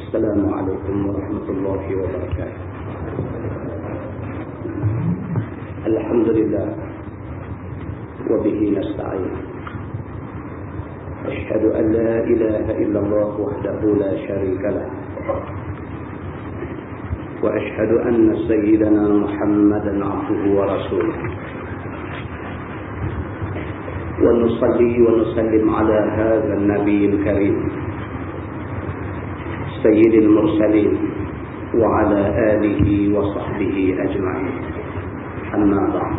السلام عليكم ورحمة الله وبركاته. الحمد لله وبه نستعين. أشهد أن لا إله إلا الله وحده لا شريك له، وأشهد أن سيدنا محمدا عبده ورسوله، ونصلي ونسلم على هذا النبي الكريم سيد المرسلين وعلى آله وصحبه أجمعين. أما بعد،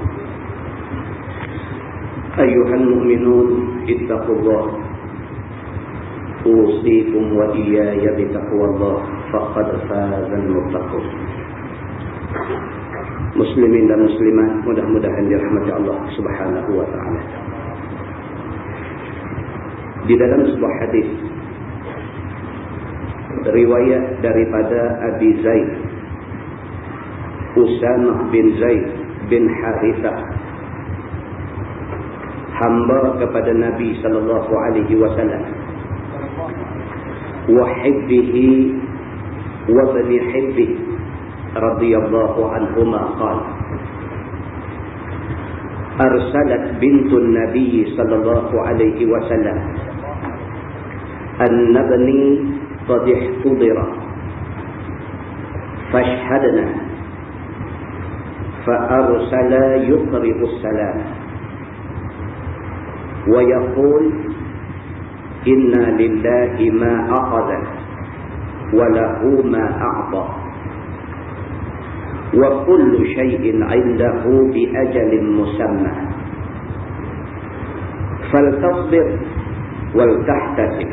أيها المؤمنون اتقوا الله، أوصيكم وإياي بتقوى الله، فقد فاز المتقون. Muslimin dan muslimat, mudah-mudahan dirahmati Allah Subhanahu wa taala. Di dalam sebuah hadis riwayat daripada Abi Zaid Usamah bin Zaid bin Harithah, hamba kepada Nabi sallallahu alaihi wasallam, wa hibbihi wa bani hibbihi radhiyallahu anhuma qala arsalat bintun Nabi sallallahu alaihi wasallam anna bani qad ihtudira fashhadna fa arsala yuqri'u as-salam wa yaqul inna lillahi ma aqada wa lahu ma a'ta wa kullu shay'in 'indahu bi ajalin musamma faltasbir wal tahtasib.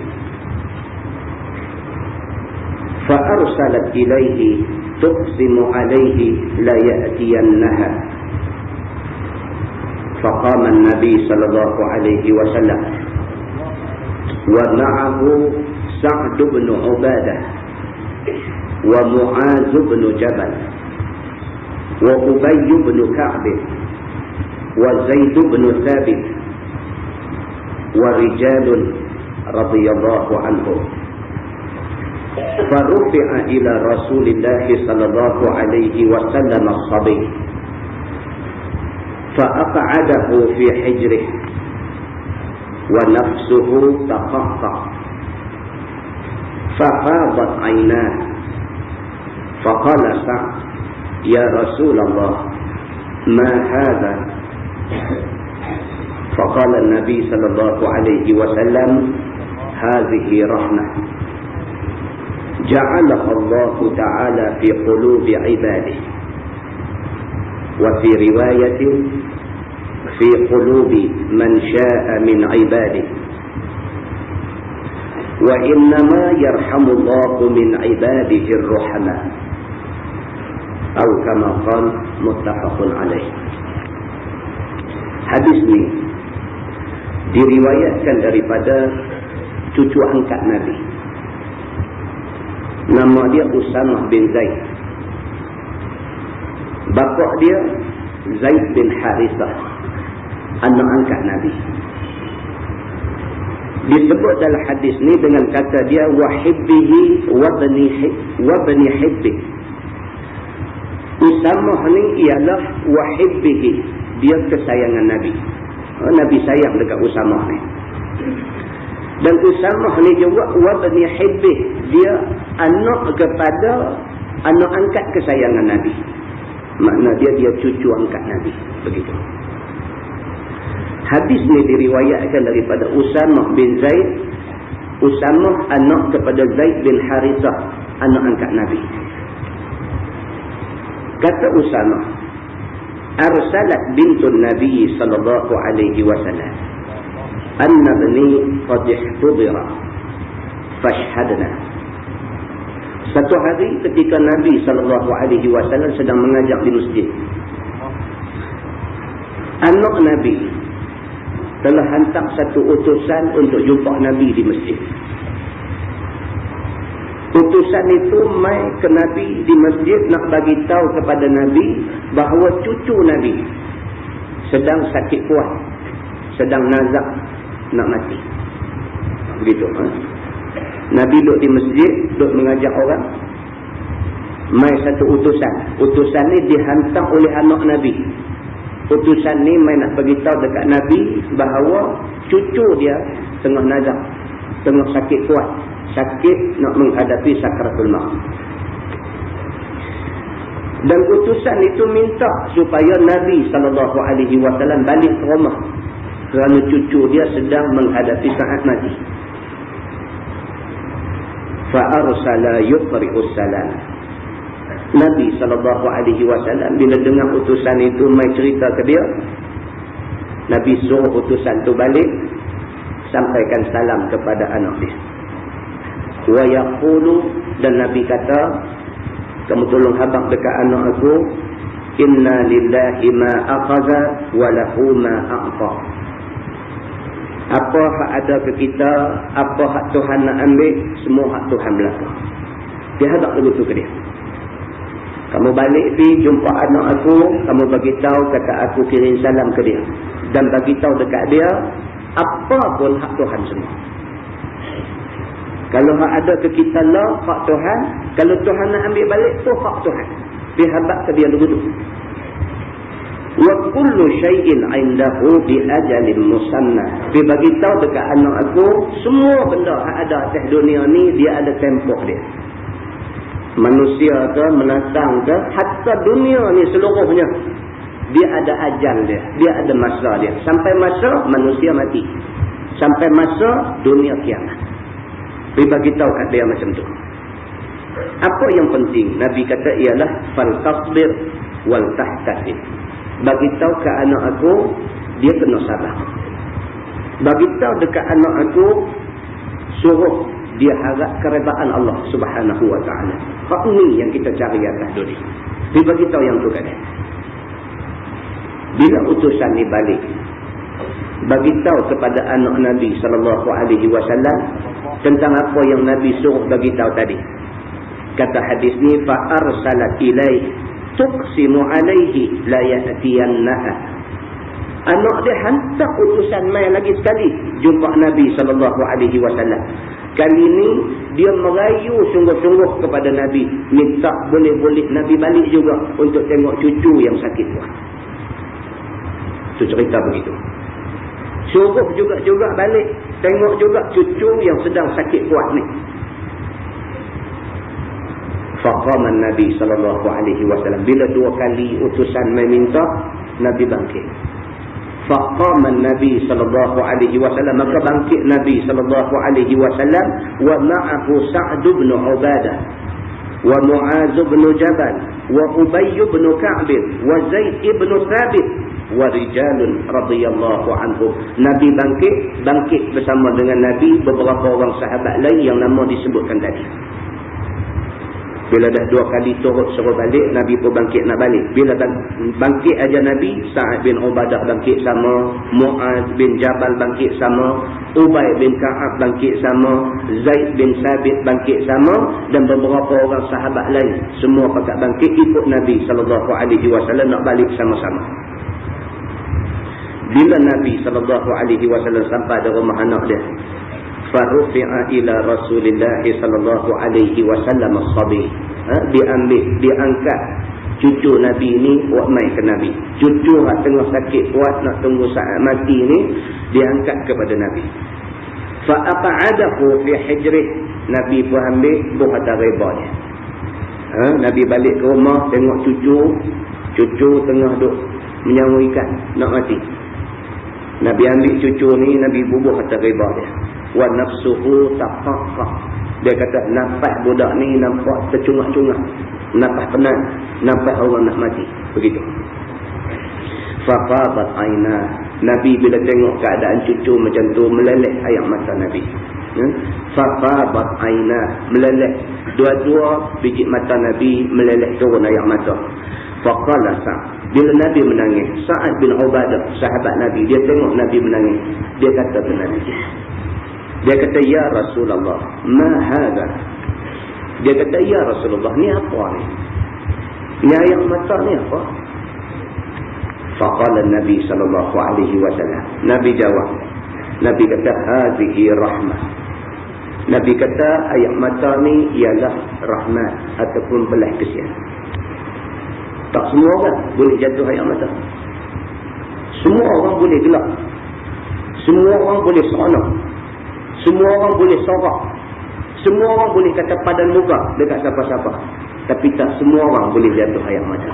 فأرسلت إليه تقسم عليه لا يأتينها، فقام النبي صلى الله عليه وسلم ومعه سعد بن عبادة ومعاذ بن جبل وأبي بن كعب وزيد بن ثابت ورجال رضي الله عنهم. فرفع إلى رسول الله صلى الله عليه وسلم الصبي فأقعده في حجره ونفسه تقطع ففاضت عيناه فقال سعد يا رسول الله ما هذا؟ فقال النبي صلى الله عليه وسلم هذه رحمة جعلها الله تعالى في قلوب عباده، وفي رواية في قلوب من شاء من عباده، وإنما يرحم الله من عباده الرحماء، أو كما قال متفق عليه. Hadis ini diriwayatkan daripada cucu angkat Nabi, nama dia Usamah bin Zaid. Bapa dia Zaid bin Harithah, anak angkat Nabi. Disebut dalam hadis ni dengan kata dia wahibbihi wa bani hibbi. Usamah ni ialah wahibbihi, dia kesayangan Nabi. Nabi sayang dekat Usamah ni. Dan Usamah ni juga wa bani hibbi, dia anak kepada anak angkat kesayangan Nabi. Makna dia cucu angkat Nabi, begitu. Hadis ni diriwayatkan daripada Usamah bin Zaid. Usamah anak kepada Zaid bin Harithah, anak angkat Nabi. Kata Usamah, arsalat bintun Nabi sallallahu alaihi wasallam anna bani qad ihtudira fashhadna. Satu hari ketika Nabi SAW sedang mengajar di masjid, anak Nabi telah hantar satu utusan untuk jumpa Nabi di masjid. Utusan itu mai ke Nabi di masjid nak bagi tahu kepada Nabi bahawa cucu Nabi sedang sakit kuat, sedang nazak nak mati. Begitu. Nabi duduk di masjid, duduk mengajar orang. Mai satu utusan. Utusan ni dihantar oleh anak Nabi. Utusan ni mai nak beritahu dekat Nabi bahawa cucu dia tengah nazak, tengah sakit kuat, sakit nak menghadapi sakratul maut. Dan utusan itu minta supaya Nabi SAW balik ke rumah kerana cucu dia sedang menghadapi saat mati. Fa'arsala yuqri'us salam. Nabi SAW bila dengar utusan itu mai cerita ke dia, Nabi suruh utusan itu balik, sampaikan salam kepada anak dia. Wa yaqulu, dan Nabi kata, kamu tolong habaq dekat anak aku, inna lillahi ma akhadha wa lahu ma a'ta. Apa hak ada ke kita, apa hak Tuhan nak ambil, semua hak Tuhan belakang. Dia habaq begitu ke dia. Kamu balik pergi jumpa anak aku, kamu bagi tahu kata aku kirim salam ke dia, dan bagi tahu dekat dia apa pun hak Tuhan semua. Kalau hak ada ke kita lah hak Tuhan, kalau Tuhan nak ambil balik tu hak Tuhan. Dia habaq ke dia begitu. Wa kullu syai'in 'indahu bi ajalin musamma. Dia bagi tahu dekat anak aku semua benda hak ada atas dunia ni dia ada tempoh dia. Manusia ke, menatang ke, hatta dunia ni seluruhnya dia ada ajal dia, dia ada masa dia. Sampai masa manusia mati, sampai masa dunia kiamat. Dia bagi tahu kat dia macam tu. Apa yang penting Nabi kata ialah fal tasbir wal tahtasib. Bagi tahu ke anak aku dia kena sabar. Bagi tahu dekat anak aku suruh dia harap keredaan Allah Subhanahu wa taala. Hak ni yang kita cari atas dunia. Dia bagi tahu yang tu kat dia. Bila utusan ni balik, bagi tahu kepada anak Nabi SAW tentang apa yang Nabi suruh bagi tahu tadi. Kata hadis ni, fa arsalat ilaihi tuqsimu alaihi la ya'tiyannaha. Anak dia hantar utusan mai lagi sekali jumpa Nabi SAW. Kali ni dia merayu sungguh-sungguh kepada Nabi, minta boleh-boleh Nabi balik juga untuk tengok cucu yang sakit kuat. Itu cerita begitu. Suruh juga balik, tengok juga cucu yang sedang sakit kuat ni. Faqama Nabi SAW. Bila dua kali utusan meminta, Nabi bangkit. Faqama Nabi SAW. Maka bangkit Nabi SAW. Wa ma'ahu Sa'd bin Ubadah. Wa Mu'az bin Jabal. Wa Ubay bin Ka'b. Wa Zaid bin Thabit. Wa rijalun radhiyallahu anhum. Nabi bangkit bersama dengan Nabi beberapa orang sahabat lain yang nama disebutkan tadi. Bila dah dua kali turut suruh balik, Nabi pun bangkit nak balik. Bila bangkit aja Nabi, Sa'ad bin Ubadah bangkit sama, Mu'az bin Jabal bangkit sama, Ubay bin Ka'ab bangkit sama, Zaid bin Thabit bangkit sama, dan beberapa orang sahabat lain semua pakat bangkit ikut Nabi SAW nak balik sama-sama. Bila Nabi SAW sampai di rumah anak dia, farufi'a ila Rasulillah sallallahu alaihi wasallam as-sabi. Diangkat cucu Nabi ni buat mai ke Nabi. Cucu hak tengah sakit kuat nak tunggu saat mati ni diangkat kepada Nabi. Fa aq'adahu fi hijrih. Nabi pun ambil buah atas reba dia. Nabi balik ke rumah tengok cucu tengah duk menyangui ikan nak mati. Nabi ambil cucu ni, Nabi bubuh atas reba dia. Wa nafsuhu taqaqqa. Dia kata nafas budak ni nampak tercungak-cungak, nafas penat, nampak orang nak mati. Begitu. Faqabat aina. Nabi bila tengok keadaan cucu macam tu, meleleh air mata Nabi. Faqabat aina, meleleh. Dua-dua biji mata Nabi meleleh turun air mata. Faqala Sa'ad. Bila Nabi menangis, Sa'ad bin Ubadah, sahabat Nabi, dia tengok Nabi menangis. Dia kata ke Nabi, dia kata, ya Rasulullah, ma hadha? Dia kata, ya Rasulullah, ni apa ni? Ni air mata ni apa? Faqala Nabi SAW. Nabi jawab. Nabi kata, hadhihi rahmah. Nabi kata air mata ni ialah rahmat ataupun belas kesian. Tak semua orang boleh jatuh air mata. Semua orang boleh gelap. Semua orang boleh seronok. Semua orang boleh sorak. Semua orang boleh kata padan muka dekat siapa-siapa. Tapi tak semua orang boleh jatuh air mata.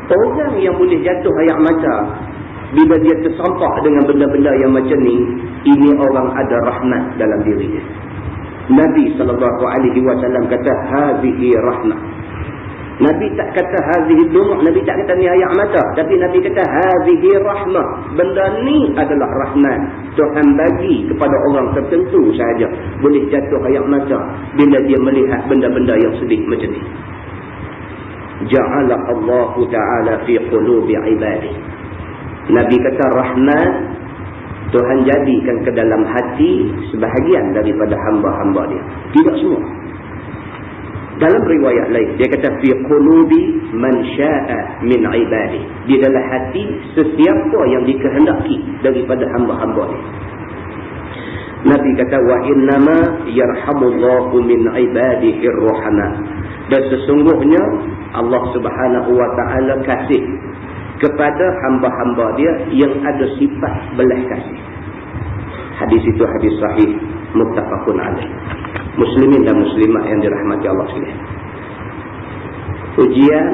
Orang yang boleh jatuh air mata bila dia tersampak dengan benda-benda yang macam ni, ini orang ada rahmat dalam dirinya. Nabi SAW kata hazihi rahmat. Nabi tak kata hazihi dumuk, Nabi tak kata ni air mata, tapi Nabi kata hazihi rahmat. Benda ni adalah rahmat. Tuhan bagi kepada orang tertentu sahaja boleh jatuh air mata bila dia melihat benda-benda yang sedih macam ni. Ja'ala Allah Ta'ala fi qulubi ibadihi. Nabi kata rahmat Tuhan jadikan ke dalam hati sebahagian daripada hamba-hamba dia. Tidak semua. Dalam riwayat lain dia kata fi qulubi man syaa min ibadi. Di dalam hati sesiapa yang dikehendaki daripada hamba-hamba dia. Nabi kata wa innama yarhamullahu min ibadihi ar-rahama. Dan sesungguhnya Allah Subhanahu wa taala kasih kepada hamba-hamba dia yang ada sifat belas kasih. Hadis itu hadis sahih muttafaqun alaih. Muslimin dan muslimat yang dirahmati Allah sekalian. Ujian,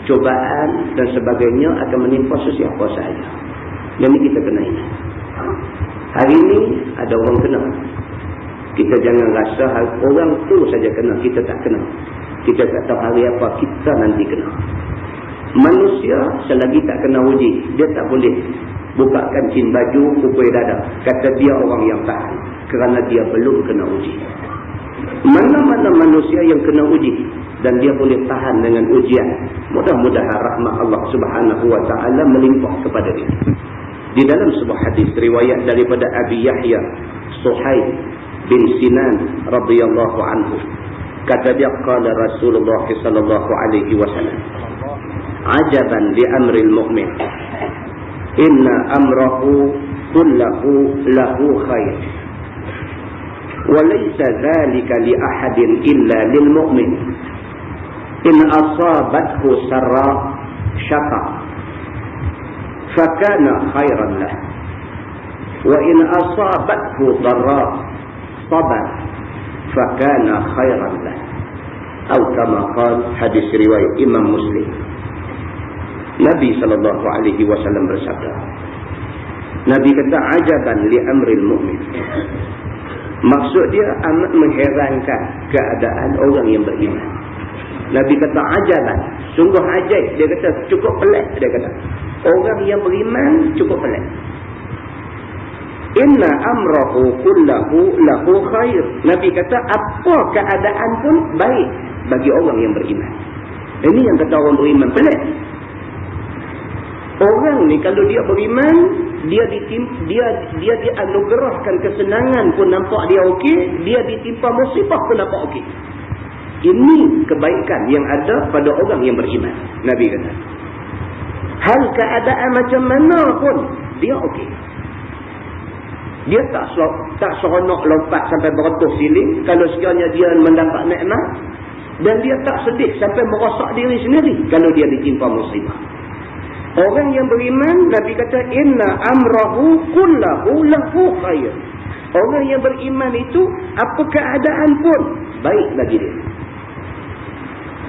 cobaan dan sebagainya akan menimpa sesiapa sahaja. Dan ini kita kena ingat. Hari ini ada orang kena. Kita jangan rasa orang tu saja kena, kita tak kena. Kita tak tahu hari apa kita nanti kena. Manusia selagi tak kena uji, dia tak boleh bukakan cin baju, kupui dada. Kata dia orang yang tahan. Kerana dia belum kena uji. Mana-mana manusia yang kena uji dan dia boleh tahan dengan ujian, mudah-mudahan rahmat Allah Subhanahu wa taala melimpah kepada dia. Di dalam sebuah hadis riwayat daripada Abi Yahya Suhaib bin Sinan radhiyallahu anhu, kata dia qala Rasulullah sallallahu alaihi wasallam, ajaban li amril mu'min, inna amrahu kullahu lahu khair. وليس ذلك لأحد إلا للمؤمن إن أصابته سراء شكر فكان خيرا له وإن أصابته ضراء صبر فكان خيرا له أو كما قال. hadis riwayat Imam Muslim. Nabi SAW bersabda, Nabi kata ajaban li amril mu'min. Maksud dia amat mengherankan keadaan orang yang beriman. Nabi kata ajaban, sungguh ajaib. Dia kata cukup pelik. Dia kata orang yang beriman cukup pelik. Inna amrahu kullahu lahu khair. Nabi kata apa keadaan pun baik bagi orang yang beriman. Ini yang kata orang beriman pelik. Orang ni kalau dia beriman, dia dianugerahkan kesenangan pun nampak dia okey, dia ditimpa musibah pun nampak okey. Ini kebaikan yang ada pada orang yang beriman. Nabi kata hal keadaan macam mana pun dia okey. Dia tak seronok lompat sampai beretuh siling kalau sekiranya dia mendapat nikmat, dan dia tak sedih sampai merosak diri sendiri kalau dia ditimpa musibah. Orang yang beriman, Nabi kata inna amrahu kullahu lahu khair. Orang yang beriman itu apa keadaan pun baik bagi dia.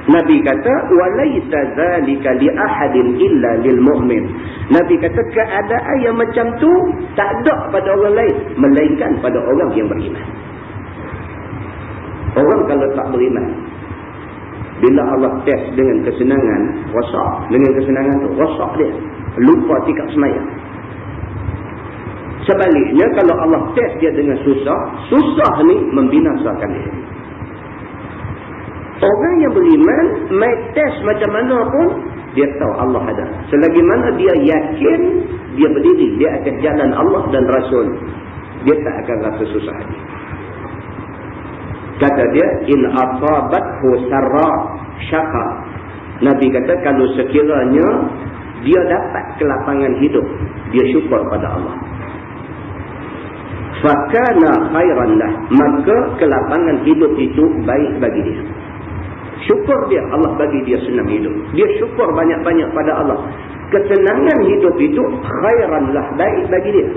Nabi kata walaysa zalika li ahadin illa lil mu'min. Nabi kata keadaan yang macam tu tak ada pada orang lain melainkan pada orang yang beriman. Orang kalau tak beriman, bila Allah test dengan kesenangan, rosak. Dengan kesenangan tu, rosak dia. Lupa tikap semayang. Sebaliknya, kalau Allah test dia dengan susah, susah ni membinasakan dia. Orang yang beriman, main test macam mana pun, dia tahu Allah ada. Selagi mana dia yakin, dia berdiri, dia akan jalan Allah dan Rasul, dia tak akan rasa susah hati. Kata dia in asabathu sarra syakar. Nabi kata kalau sekiranya dia dapat kelapangan hidup, dia syukur pada Allah. fakana khairan lah, maka kelapangan hidup itu baik bagi dia. Syukur dia, Allah bagi dia senang hidup. Dia syukur banyak-banyak pada Allah. Kesenangan hidup itu khairan lah, baik bagi dia.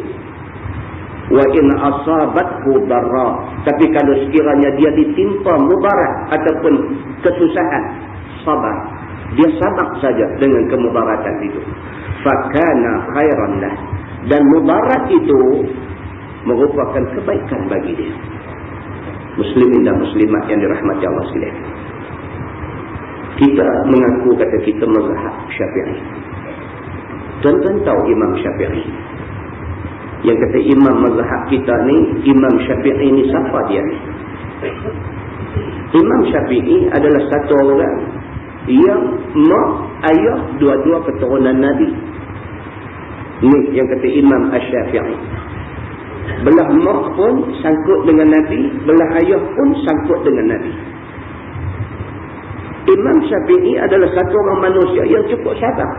Wa in asabathu darra, tapi kalau sekiranya dia ditimpa mudarat ataupun kesusahan, sabar. Dia sabar saja dengan kemudaratan itu. Fakana khairan lah, dan mudarat itu merupakan kebaikan bagi dia. Muslimin dan muslimat yang dirahmati Allah sekalian. Kita mengaku kata kita mazhab Syafi'i. Tuan-tuan tahu Imam Syafi'i? Yang kata imam mazhab kita ni, Imam Syafi'i ni siapa dia ni? Imam Syafi'i adalah satu orang yang mak ayah dua-dua keturunan Nabi. Ni yang kata Imam Asy-Syafi'i. Belah mak pun sangkut dengan Nabi, belah ayah pun sangkut dengan Nabi. Imam Syafi'i adalah satu orang manusia yang cukup sabar.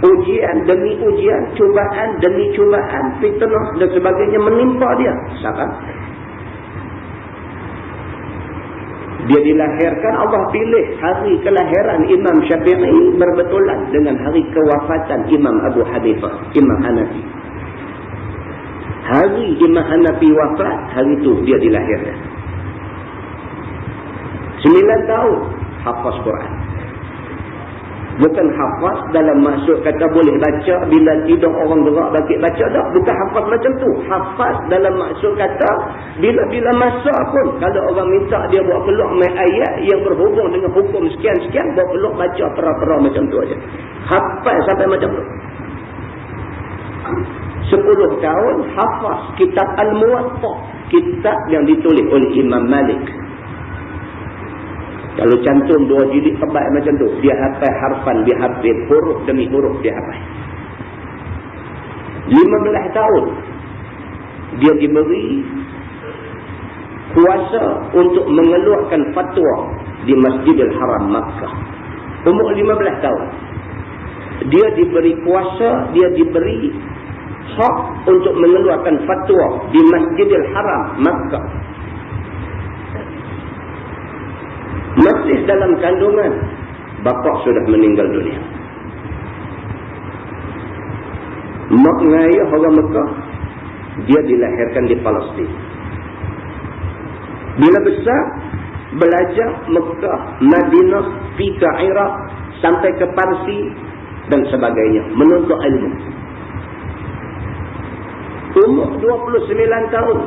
Ujian demi ujian, cubaan demi cubaan, fitnah dan sebagainya menimpa dia. Sabar. Dia dilahirkan, Allah pilih hari kelahiran Imam Syafi'i berbetulan dengan hari kewafatan Imam Abu Hanifah, Imam Hanafi. Hari Imam Hanafi wafat, hari itu dia dilahirkan. 9 tahun hafaz Quran. Bukan hafaz dalam maksud kata boleh baca bila tidur orang gerak bangkit baca dah. Bukan hafaz macam tu. Hafaz dalam maksud kata bila masa pun kalau orang minta dia buat keluar main ayat yang berhubung dengan hukum sekian-sekian, buat keluar baca pera-pera macam tu aja. Hafaz sampai macam tu. 10 tahun hafaz kitab Al-Muwatta, kitab yang ditulis oleh Imam Malik. Kalau cantum 2 jilid tebal macam tu, dia hafal harfan, dia hafal huruf demi huruf dia hafal. 15 tahun dia diberi kuasa untuk mengeluarkan fatwa di Masjidil Haram Makkah. Umur 15 tahun. Dia diberi kuasa, dia diberi hak untuk mengeluarkan fatwa di Masjidil Haram Makkah. Masih dalam kandungan, bapa sudah meninggal dunia. Mak ngayah orang Mekah, dia dilahirkan di Palestin. Bila besar, belajar Mekah, Madinah, pergi ke Iraq, sampai ke Parsi dan sebagainya, menuntut ilmu. Umur 29 tahun,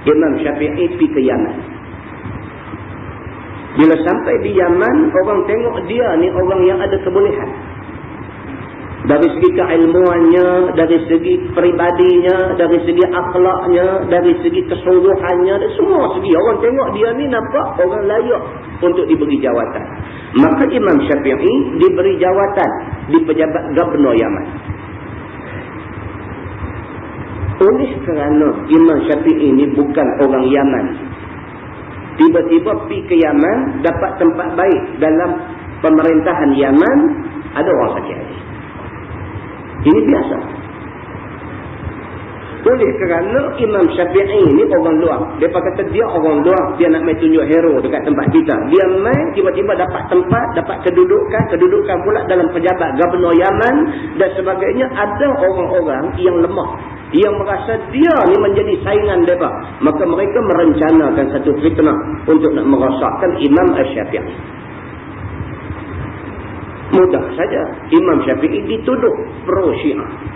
Imam Syafi'i pergi ke Yaman. Bila sampai di Yaman, orang tengok dia ni orang yang ada kebolehan. Dari segi keilmuannya, dari segi peribadinya, dari segi akhlaknya, dari segi kesungguhannya, dari semua segi. Orang tengok dia ni nampak orang layak untuk diberi jawatan. Maka Imam Syafi'i diberi jawatan di pejabat Gubernur Yaman. Oleh kerana Imam Syafi'i ini bukan orang Yaman, tiba-tiba pergi ke Yaman, dapat tempat baik dalam pemerintahan Yaman, ada orang sakit hati. Ini biasa. Oleh kerana Imam Syafi'i ini orang luar. Mereka kata dia orang luar, dia nak main tunjuk hero dekat tempat kita. Dia main, tiba-tiba dapat tempat, dapat kedudukan pula dalam pejabat Gubernur Yaman dan sebagainya. Ada orang-orang yang lemah, yang merasa dia ni menjadi saingan mereka. Maka mereka merencanakan satu fitnah untuk nak merosakkan Imam Asy-Syafi'i. Mudah saja Imam Syafi'i dituduh pro-Syiah.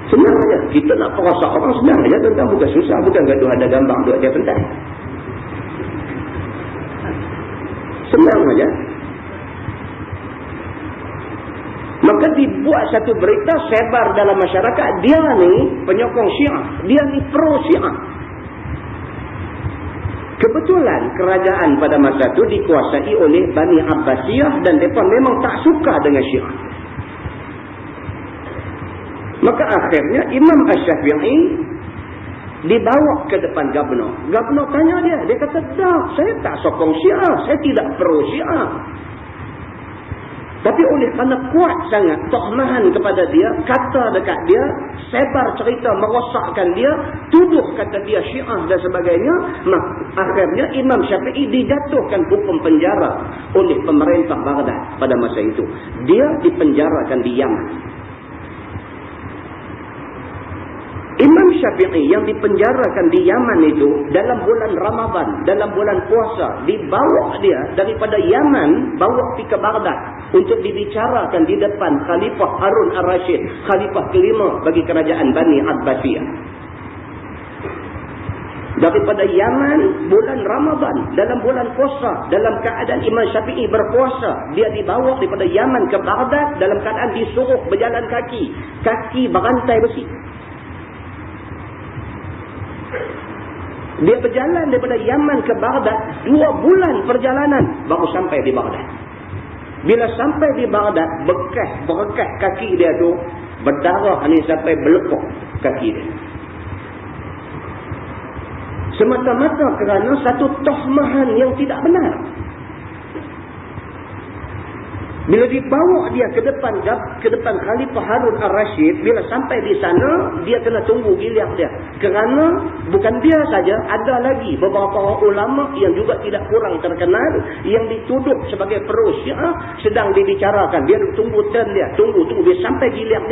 Senang saja. Kita nak perosak orang senang saja, tuan-tuan. Bukan susah. Bukan gaduh ada gambar duduk atas pentas. Senang saja. Maka dibuat satu berita sebar dalam masyarakat. Dia ni penyokong Syiah. Dia ni pro-Syiah. Kebetulan kerajaan pada masa itu dikuasai oleh Bani Abbasiyah dan mereka memang tak suka dengan Syiah. Maka akhirnya Imam Asy-Syafi'i dibawa ke depan Gubernur. Gubernur tanya dia. Dia kata, tak, saya tak sokong Syiah. Saya tidak pro Syiah. Tapi oleh kerana kuat sangat tohmahan kepada dia, kata dekat dia, sebar cerita merosakkan dia, tuduh kata dia Syiah dan sebagainya, akhirnya Imam Syafi'i dijatuhkan hukum penjara oleh pemerintah Baghdad pada masa itu. Dia dipenjarakan di Yaman. Imam Syafi'i yang dipenjarakan di Yaman itu dalam bulan Ramadan, dalam bulan puasa, dibawa dia daripada Yaman, bawa pergi ke Baghdad untuk dibicarakan di depan Khalifah Harun Ar-Rashid, Khalifah kelima bagi kerajaan Bani Abbasiyah. Daripada Yaman, bulan Ramadan, dalam bulan puasa, dalam keadaan Imam Syafi'i berpuasa, dia dibawa daripada Yaman ke Baghdad dalam keadaan disuruh berjalan kaki, kaki berantai besi. Dia berjalan daripada Yaman ke Baghdad 2 bulan perjalanan baru sampai di Baghdad. Bila sampai di Baghdad, bekas kaki dia tu berdarah ni sampai berlekuk kaki dia. Semata-mata kerana satu tohmahan yang tidak benar. Bila dibawa dia ke depan Khalifah Harun Ar-Rashid, bila sampai di sana, dia kena tunggu giliran dia. Kerana bukan dia saja, ada lagi beberapa ulama yang juga tidak kurang terkenal, yang dituduh sebagai perus Syiah, sedang dibicarakan. Dia tunggu turn dia, tunggu. Dia sampai giliran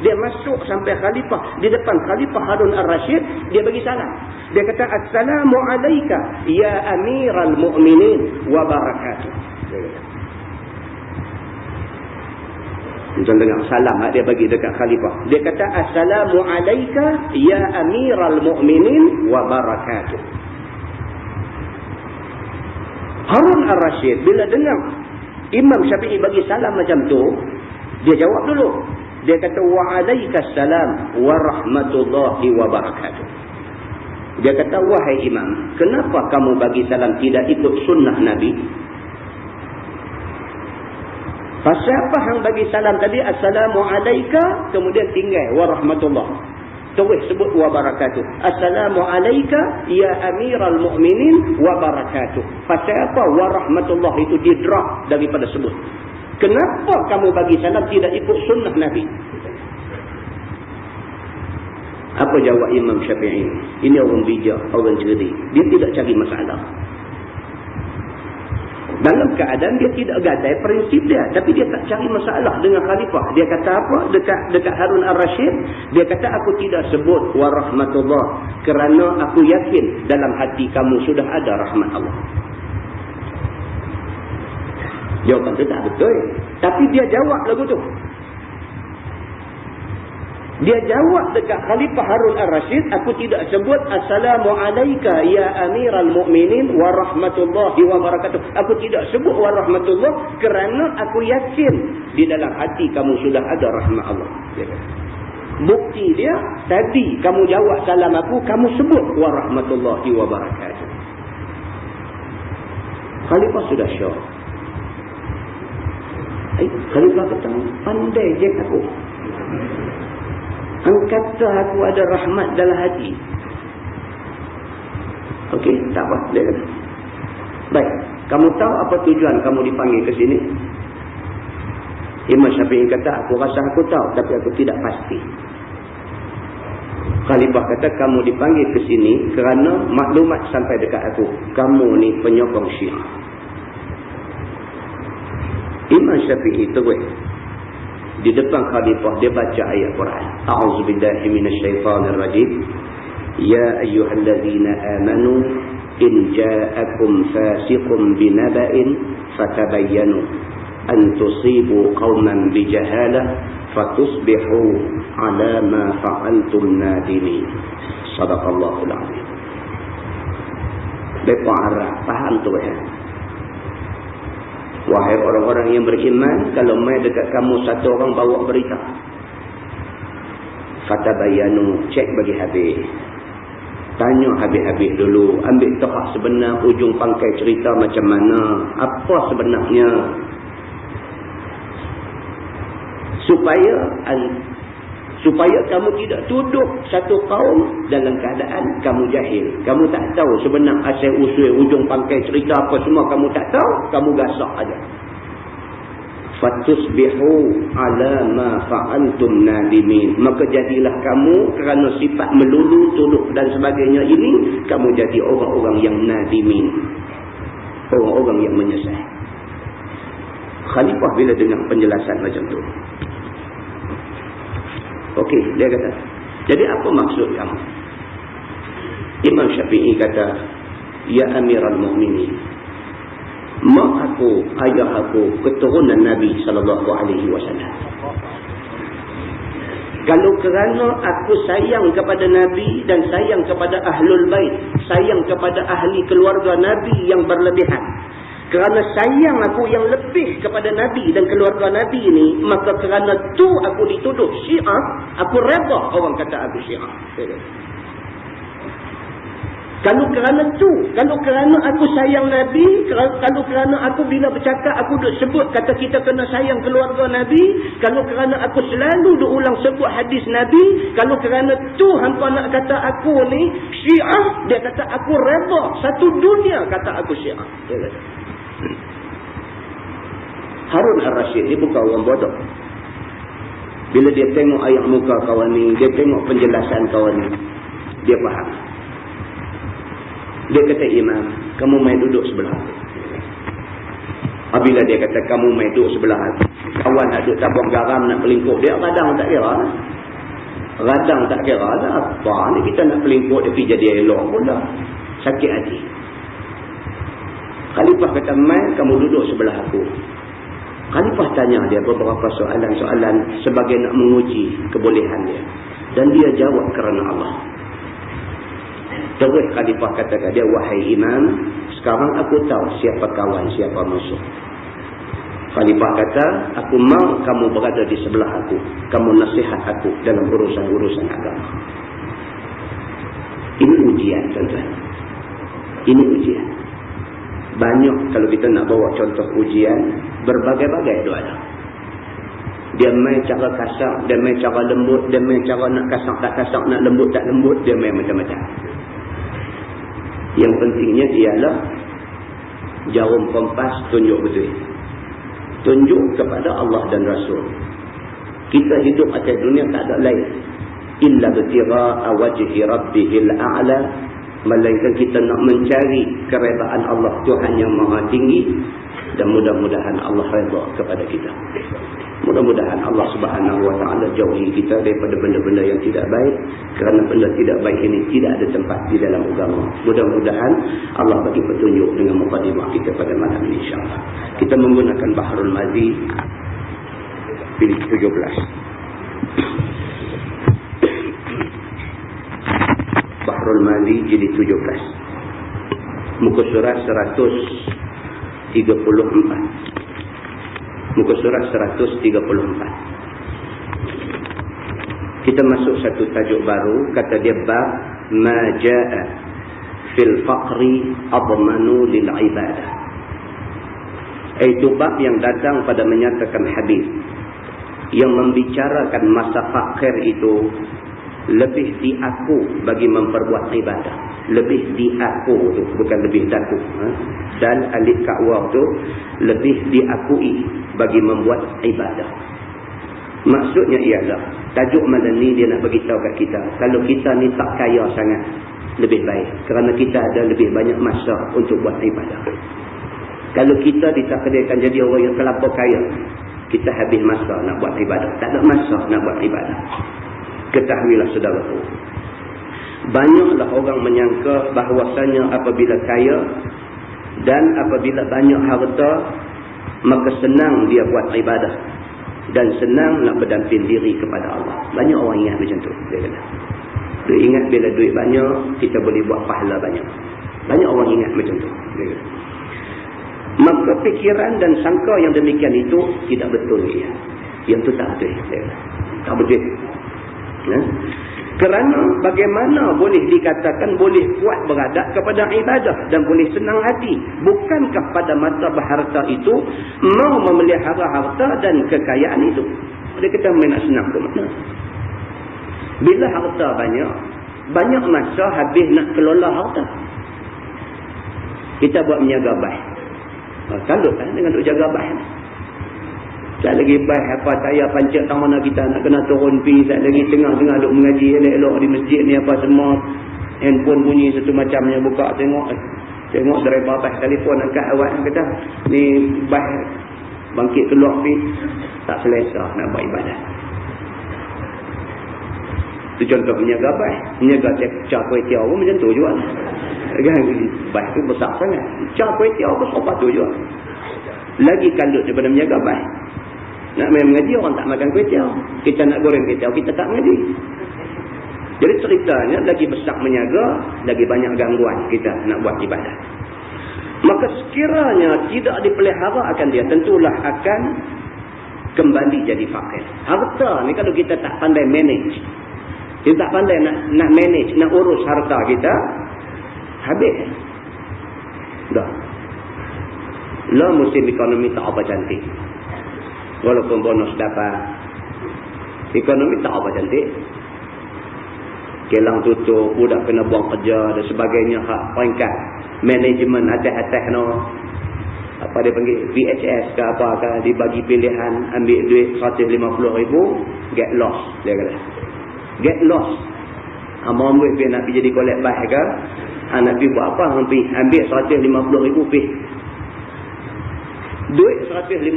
dia masuk sampai Khalifah, di depan Khalifah Harun Ar-Rashid, dia bagi salam. Dia kata, "Assalamu alayka ya Amiral Mu'minin wa barakatuh." Dia kata. Macam dengar salam dia bagi dekat khalifah. Dia kata, "Assalamu alayka ya Amiral Mu'minin wa barakatuh." Harun Ar-Rashid bila dengar Imam Syafi'i bagi salam macam tu, dia jawab dulu. Dia kata, "Wa alaikassalam wa rahmatullahi wa barakatuh." Dia kata, "Wahai Imam, kenapa kamu bagi salam tidak ikut sunnah Nabi? Pasal apa hang bagi salam tadi assalamu alayka, kemudian tinggal wa rahmatullah. Terus sebut wa barakatuh. Assalamu alayka ya Amiral Mu'minin wa barakatuh. Pasal apa wa rahmatullah itu di-drop daripada sebut? Kenapa kamu bagi salam tidak ikut sunnah Nabi?" Apa jawab Imam Syafi'i? Ini orang bijak, orang cerdik. Dia tidak cari masalah. Dalam keadaan dia tidak gadai prinsip dia, tapi dia tak cari masalah dengan khalifah. Dia kata apa dekat Harun Ar-Rashid? Dia kata, "Aku tidak sebut wa rahmatullah kerana aku yakin dalam hati kamu sudah ada rahmat Allah." Jawapan itu tak betul, tapi dia jawab lagu tu. Dia jawab dekat Khalifah Harun Ar-Rashid, "Aku tidak sebut assalamu alayka ya Amiral Mu'minin wa rahmatullahi wa barakatuh. Aku tidak sebut wa rahmatullah kerana aku yakin di dalam hati kamu sudah ada rahmat Allah." Bukti dia, tadi kamu jawab salam aku, kamu sebut wa rahmatullahi wa barakatuh. Khalifah sudah syok. Khalifah kata, "Pandai je aku. Kata aku ada rahmat dalam hati." Okey, tak apa. Dia kata, "Baik, kamu tahu apa tujuan kamu dipanggil ke sini?" Imam Syafi'i kata, "Aku rasa aku tahu, tapi aku tidak pasti." Khalifah kata, "Kamu dipanggil ke sini kerana maklumat sampai dekat aku. Kamu ni penyokong Syiah." Imam Syafi'i terus di depan khalifah dia baca ayat Quran. A'udzubillahi minasyaitonirrajim. Ya ayyuhallazina amanu in ja'akum fasiqun binaba'in fatabayyanu an tusibu qauman bijahalah fatusbihu ala ma fa'altum nadimin. Sadaqallahul azim. Depa Arab faham tu ya. Wahai orang-orang yang beriman, kalau mai dekat kamu satu orang bawa berita, fatabayanu, cek bagi habis. Tanya habis-habis dulu, ambil tahu sebenar ujung pangkai cerita macam mana, apa sebenarnya, supaya kamu tidak tuduh satu kaum dalam keadaan kamu jahil. Kamu tak tahu sebenar asal usul ujung pangkai cerita apa semua, kamu tak tahu, kamu gasak aja. fatusbihu ala ma fa'altum nadimin. Maka jadilah kamu kerana sifat melulu, tuduh dan sebagainya ini, kamu jadi orang-orang yang nadimin, orang-orang yang menyesal. Khalifah bila dengar penjelasan macam tu, okey, dia kata, jadi apa maksud kamu? Imam Syafi'i kata, ya Amirul Mukminin, mak aku, ayah aku, keturunan Nabi SAW. Kalau kerana aku sayang kepada Nabi dan sayang kepada Ahlul Bait, sayang kepada ahli keluarga Nabi yang berlebihan, kerana sayang aku yang lebih kepada Nabi dan keluarga Nabi ini, maka kerana tu aku dituduh Syiah, aku reda orang kata aku Syiah. Kalau kerana tu, kalau kerana aku sayang Nabi, kalau kerana aku bila bercakap aku duk sebut kata kita kena sayang keluarga Nabi, kalau kerana aku selalu duk ulang sebut hadis Nabi, kalau kerana tu hampa nak kata aku ni Syiah, dia kata aku reda, satu dunia kata aku Syiah. Dia kata. Harun Ar-Rasyid ni bukan orang bodoh. Bila dia tengok ayat muka kawan ni, dia tengok penjelasan kawan ni, dia faham. Dia kata, Imam, kamu main duduk sebelah aku. Apabila dia kata kamu main duduk sebelah aku, kawan nak duduk tabung garam nak pelingkup dia, radang tak kira. Radang tak kira lah. Apa ni kita nak pelingkup dia pergi jadi elok pun dah. Sakit hati. Khalifah kata, main kamu duduk sebelah aku. Khalifah tanya dia beberapa soalan-soalan sebagai nak menguji kebolehan dia. Dan dia jawab kerana Allah. Terus Khalifah kata ke dia, wahai Imam, sekarang aku tahu siapa kawan, siapa musuh. Khalifah kata, aku mau kamu berada di sebelah aku. Kamu nasihat aku dalam urusan-urusan agama. Ini ujian, tuan-tuan. Ini ujian. Banyak kalau kita nak bawa contoh ujian, berbagai-bagai tu ada. Dia main cara kasar, dia main cara lembut, dia main cara nak kasar tak kasar, nak lembut tak lembut, dia main macam-macam. Yang pentingnya ialah jarum kompas tunjuk betul. Tunjuk kepada Allah dan Rasul. Kita hidup atas dunia tak ada lain. Illa btira'a wajhi rabbihil a'la. Melainkan kita nak mencari keredaan Allah, Tuhan yang maha tinggi. Dan mudah-mudahan Allah redha kepada kita. Mudah-mudahan Allah Subhanahu wa ta'ala jauhi kita daripada benda-benda yang tidak baik. Kerana benda tidak baik ini tidak ada tempat di dalam agama. Mudah-mudahan Allah bagi petunjuk dengan mukadimah kita pada malam ini, insyaAllah. Kita menggunakan Bahrul Mazi pilih 17. Bahrul Mazi jilid 17. Muka surat 134. Muka surat 134. Kita masuk satu tajuk baru, kata dia bab ma jaa fil faqri admanu lil ibadah. Itu bab yang datang pada menyatakan hadis yang membicarakan masa fakir itu lebih diaku bagi memperbuat ibadah. Lebih diaku tu, bukan lebih daku. Dan alif ka'wah tu lebih diakui bagi membuat ibadah. Maksudnya ialah tajuk malam ni dia nak bagi tahu kat kita, kalau kita ni tak kaya sangat, lebih baik kerana kita ada lebih banyak masa untuk buat ibadah. Kalau kita ditakdirkan jadi orang yang terlampau kaya, kita habis masa nak buat ibadah, tak ada masa nak buat ibadah. Ketahuilah saudaraku, banyaklah orang menyangka bahawasanya apabila kaya dan apabila banyak harta, maka senang dia buat ibadah dan senang nak berdamping diri kepada Allah. Banyak orang ingat macam tu, dia kata. Dia ingat bila duit banyak kita boleh buat pahala banyak. Banyak orang ingat macam tu, dia kata. Maka fikiran dan sangka yang demikian itu tidak betul dia. Yang tu tak betul, dia kata. Tak betul. Kerana bagaimana boleh dikatakan boleh kuat beradab kepada ibadah dan boleh senang hati? Bukankah pada masa berharta itu mau memelihara harta dan kekayaan itu? Dia kata main nak senang ke mana? Bila harta banyak masa habis nak kelola harta. Kita buat menjaga baik. Kalut kan dengan duk jaga baik. Tak lagi baik apa saya pancit tang mana kita nak kena turun pi. Tak lagi tengah-tengah duk mengaji elok-elok di masjid ni apa semua. Handphone bunyi satu macamnya, buka tengok dari bawah telefon angkat awak kata ni baik bangkit keluar pi. Tak selesa nak buat ibadat. Itu contoh menjaga baik. Menjaga cak kuih tiaw pun macam tu juga. Baik tu besar sangat. Cak kuih tiaw pun sopat tu juga. Lagi kalut daripada menjaga baik. Nak main mengaji orang tak makan kuih tiaw. Kita nak goreng kuih tiaw, kita tak mengaji. Jadi ceritanya lagi besar menjaga, lagi banyak gangguan kita nak buat ibadat. Maka sekiranya tidak dipelihara akan dia, tentulah akan kembali jadi fakir. Harta ni kalau kita tak pandai manage, kita tak pandai nak manage, nak urus harta kita, habis. Dah. Lah musim ekonomi tak apa cantik. Walaupun bonus dapat, ekonomi tak apa cantik. Kelang tutup, budak kena buang kerja dan sebagainya. Hak peringkat manajemen atas-atas no. Apa dia panggil VHS ke apa ke, dibagi pilihan ambil duit 150,000, get lost dia kata. Get lost. Mau ambil pergi nak pergi jadi collect bas ke, nak pergi buat apa, ambil 150,000 pergi. Duit 150,000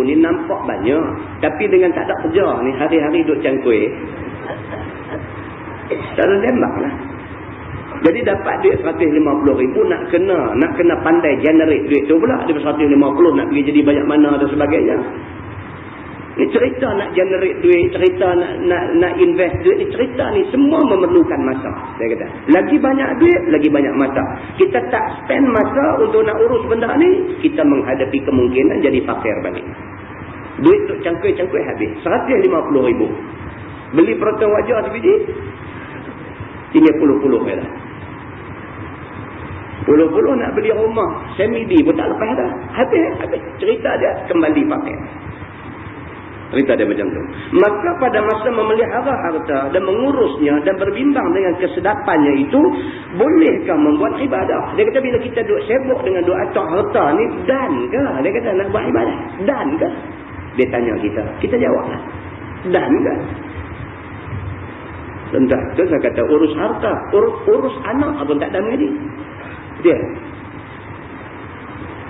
ni nampak banyak, tapi dengan tak ada kerja ni, hari-hari duduk cangkui, tak ada tembak lah. Jadi dapat duit 150,000 nak kena pandai generate duit tu pula. Dia 150 nak pergi jadi banyak mana dan sebagainya. Ni cerita nak generate duit, cerita nak invest duit, ni cerita ni semua memerlukan masa. Saya kata, lagi banyak duit, lagi banyak masa. Kita tak spend masa untuk nak urus benda ni, kita menghadapi kemungkinan jadi fakir balik. Duit tu cangkui-cangkui habis. 150,000. Beli perotong wajah sebiji, tinggal puluh-puluh je lah. Puluh-puluh nak beli rumah semi-D pun tak lepas dah. Habis. Cerita dia kembali fakir. Cerita dia macam tu. Maka pada masa memelihara harta dan mengurusnya dan berbimbang dengan kesedapannya itu, bolehkah membuat ibadah? Dia kata bila kita duk sibuk dengan duk atok harta ni, dan ke? Dia kata nak buat ibadah. Dan ke? Dia tanya kita. Kita jawablah. Dan ke? Tentang tu saya kata urus harta, urus anak pun tak ada mengaji. Dia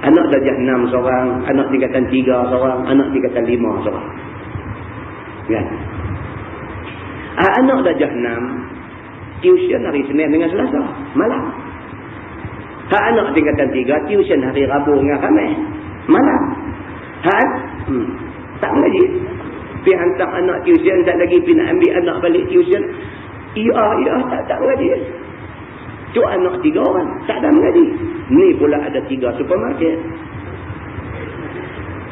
anak darjah 6 seorang, anak tingkatan 3 seorang, anak tingkatan 5 seorang. Kan? Anak darjah 6 tuition hari Senin dengan Selasa malam. Anak tingkatan 3 tuition hari Rabu dengan Khamis malam. Tak mengaji. Pergi hantar anak tuition, tak lagi pergi nak ambil anak balik tuition. Tak mengaji. Tu anak 3 orang, tak ada mengaji. Ni pula ada 3 supermarket.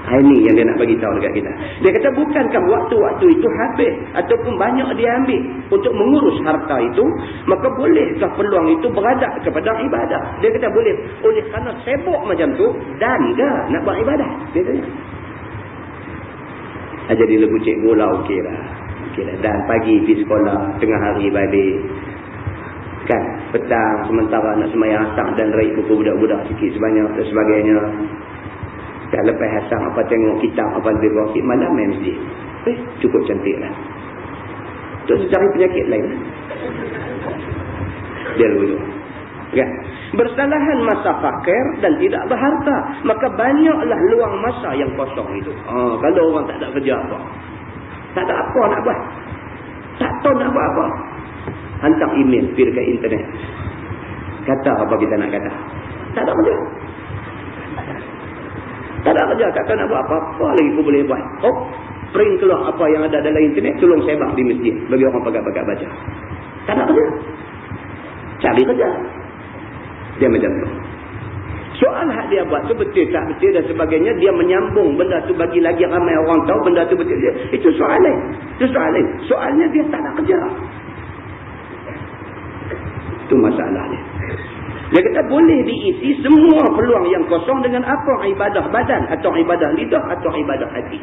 Ini yang dia nak bagi tahu dekat kita. Dia kata bukankah waktu-waktu itu habis ataupun banyak dia ambil untuk mengurus harta itu, maka bolehkah peluang itu beradab kepada ibadah? Dia kata boleh. Oleh kerana sibuk macam tu, dan ke nak buat ibadah? Dia tanya. Jadi lagu cikgu lah, okey lah. Dan pagi pergi sekolah, tengah hari balik. Kan, petang sementara nak sembahyang asar dan raih buku budak-budak sikit sebanyak dan sebagainya. Dah lepas asar apa tengok kitab apa lebih sikit, malam main masjid. Cukup cantik lah. Terus cari penyakit lain. Dia begitu. Kan? Bersalahan masa fakir dan tidak berharta, maka banyaklah luang masa yang kosong itu. Kalau orang tak ada kerja apa, tak ada apa nak buat, tak tahu nak buat apa, hantar email pergi dekat internet, kata apa kita nak kata, tak ada kerja, tak ada kerja, kata nak buat apa lagi aku boleh buat. Print keluar apa yang ada dalam internet, tolong sebar di masjid bagi orang pakat-pakat baca. Tak ada kerja, cari kerja. Dia macam tu. Soal hak dia buat tu betul tak betul dan sebagainya, dia menyambung benda tu bagi lagi ramai orang tahu benda tu betul dia. Itu soal lain. Itu soal lain. Soalnya dia tak nak kerja. Itu masalahnya. Dia kata boleh diisi semua peluang yang kosong dengan apa? Ibadah badan atau ibadah lidah atau ibadah hati.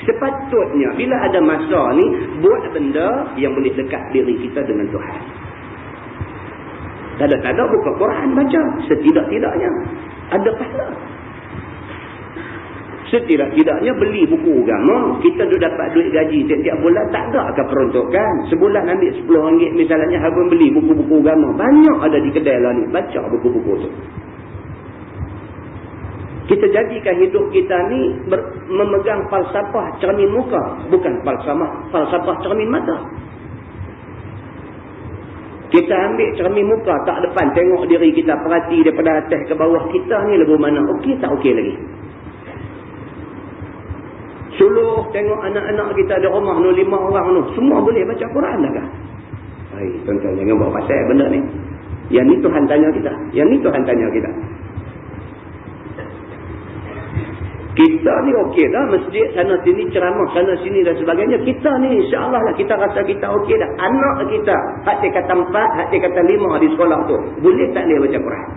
Sepatutnya bila ada masa ni, buat benda yang boleh dekat diri kita dengan Tuhan. Kadang-kadang buka Quran baca, setidak-tidaknya ada pahala. Setidak-tidaknya beli buku agama. Kita duk dapat duit gaji tiap-tiap bulan, tak ada ke peruntukan. Sebulan ambil RM10 misalnya, habis beli buku-buku agama. Banyak ada di kedai lah ni. Baca buku-buku tu. Kita jadikan hidup kita ni memegang falsafah cermin muka. Bukan falsafah cermin mata. Kita ambil cermin muka tak depan, tengok diri kita, perhati daripada atas ke bawah, kita ni lebih mana, okey tak okey lagi. Suluh tengok anak-anak kita di rumah ni 5 orang ni, semua boleh baca Quran dah kah? Hai, tuan-tuan jangan bawa pasal benda ni. Yang ni Tuhan tanya kita. Yang ni Tuhan tanya kita. Kita ni okey dah, masjid sana sini, ceramah sana sini dan sebagainya. Kita ni insya-Allah lah, kita rasa kita okey dah. Anak kita hak dia kata 4, hak dia kata 5 di sekolah tu, boleh tak dia baca Quran?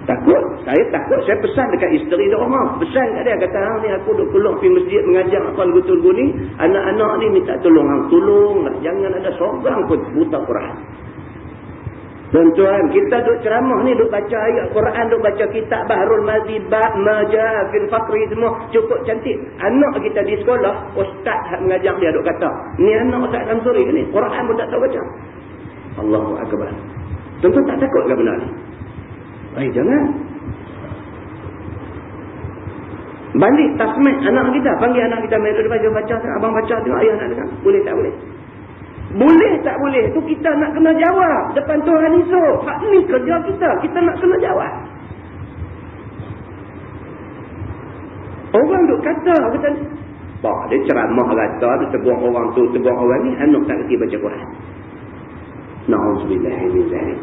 Takut. Saya takut. Saya pesan dekat isteri di rumah. Pesan kat dia. Kata, hang ni aku duk keluar pergi masjid mengajar apa lagu-lagu ni. Anak-anak ni minta tolong. Hang tolong lah. Jangan ada seorang pun buta Quran. Tuan-tuan, kita duk ceramah ni, duk baca ayat Quran, duk baca kitab Bahrul Mazid, Bab, Majah, Fil Fakri, semua cukup cantik. Anak kita di sekolah, ustaz hak mengajar dia duk kata, ni anak Ustaz Samsuri ni, Quran pun tak tahu baca. Allahu Akbar. Tuan-tuan tak takut ke benda ni? Jangan. Balik tasmih anak kita, panggil anak kita, mereka baca, abang baca tengok ayah nak dengar. Boleh tak boleh? Boleh tak boleh? Tu kita nak kena jawab depan Tuhan esok. Hak ni kerja kita nak kena jawab. Orang duk kata dia ceramah kata, dia tegur orang tu, tegur orang ni, anak tak kerti baca Quran. Na'udzubillah min zalik.